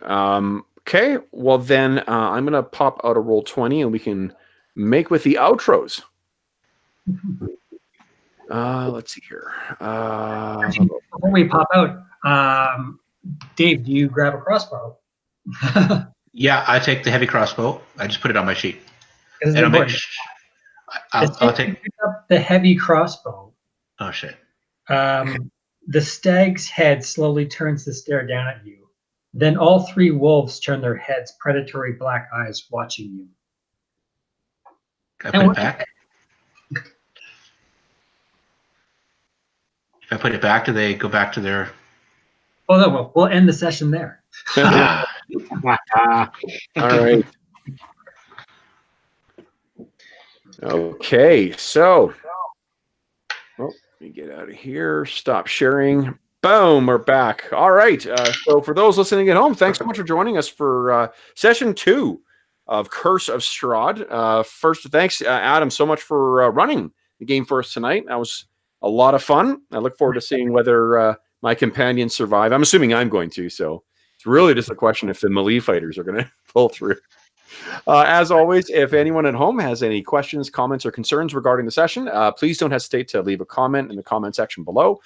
S1: Okay. Well, then I'm gonna pop out a roll 20, and we can make with the outros. Let's see here.
S2: Before we pop out, Dave, do you grab a crossbow?
S3: Yeah, I take the heavy crossbow. I just put it on my sheet.
S2: Because
S3: And
S2: it's
S3: I'll
S2: important.
S3: take.
S2: You pick up the heavy crossbow.
S3: Oh shit.
S2: The stag's head slowly turns to stare down at you. Then all 3 wolves turn their heads, predatory black eyes watching you.
S3: Can I put it back? If I put it back, do they go back to their?
S2: Oh no, we'll end the session there.
S3: Ah,
S1: All right. Okay, so let me get out of here. Stop sharing. Boom, we're back. All right. So for those listening at home, thanks so much for joining us for session 2 of Curse of Strahd. First, thanks, Adam, so much for running the game for us tonight. That was a lot of fun. I look forward to seeing whether my companions survive. I'm assuming I'm going to, so it's really just a question if the melee fighters are going to pull through. As always, if anyone at home has any questions, comments, or concerns regarding the session, please don't hesitate to leave a comment in the comment section below.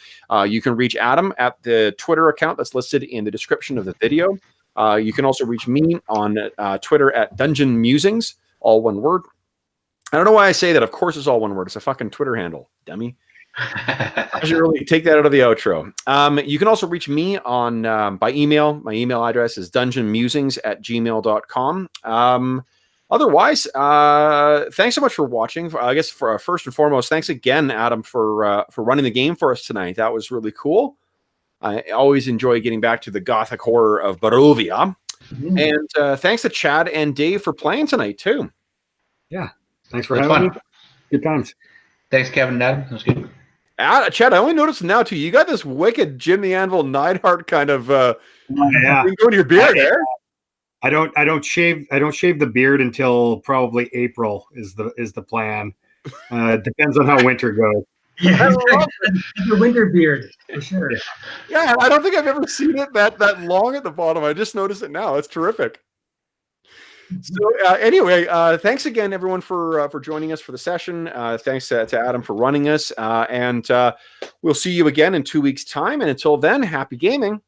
S1: You can reach Adam at the Twitter account that's listed in the description of the video. You can also reach me on Twitter at Dungeon Musings, all one word. I don't know why I say that. Of course, it's all one word. It's a fucking Twitter handle, dummy. I should really take that out of the outro. You can also reach me on by email. My email address is dungeonmusings@gmail.com. Otherwise, thanks so much for watching. I guess first and foremost, thanks again, Adam, for running the game for us tonight. That was really cool. I always enjoy getting back to the gothic horror of Barovia. And thanks to Chad and Dave for playing tonight too.
S4: Yeah, thanks for having me. Good times.
S3: Thanks, Kevin and Adam. That was good.
S1: Chad, I only noticed now too. You got this wicked Jim the Anvil Neidhart kind of
S4: Yeah.
S1: thing going to your beard there.
S4: I don't shave the beard until probably April is the plan. Depends on how winter goes.
S2: Yeah, the winter beard for sure.
S1: Yeah, I don't think I've ever seen it that long at the bottom. I just noticed it now. It's terrific. So anyway, thanks again, everyone, for joining us for the session. Thanks to Adam for running us, and we'll see you again in 2 weeks' time. And until then, happy gaming.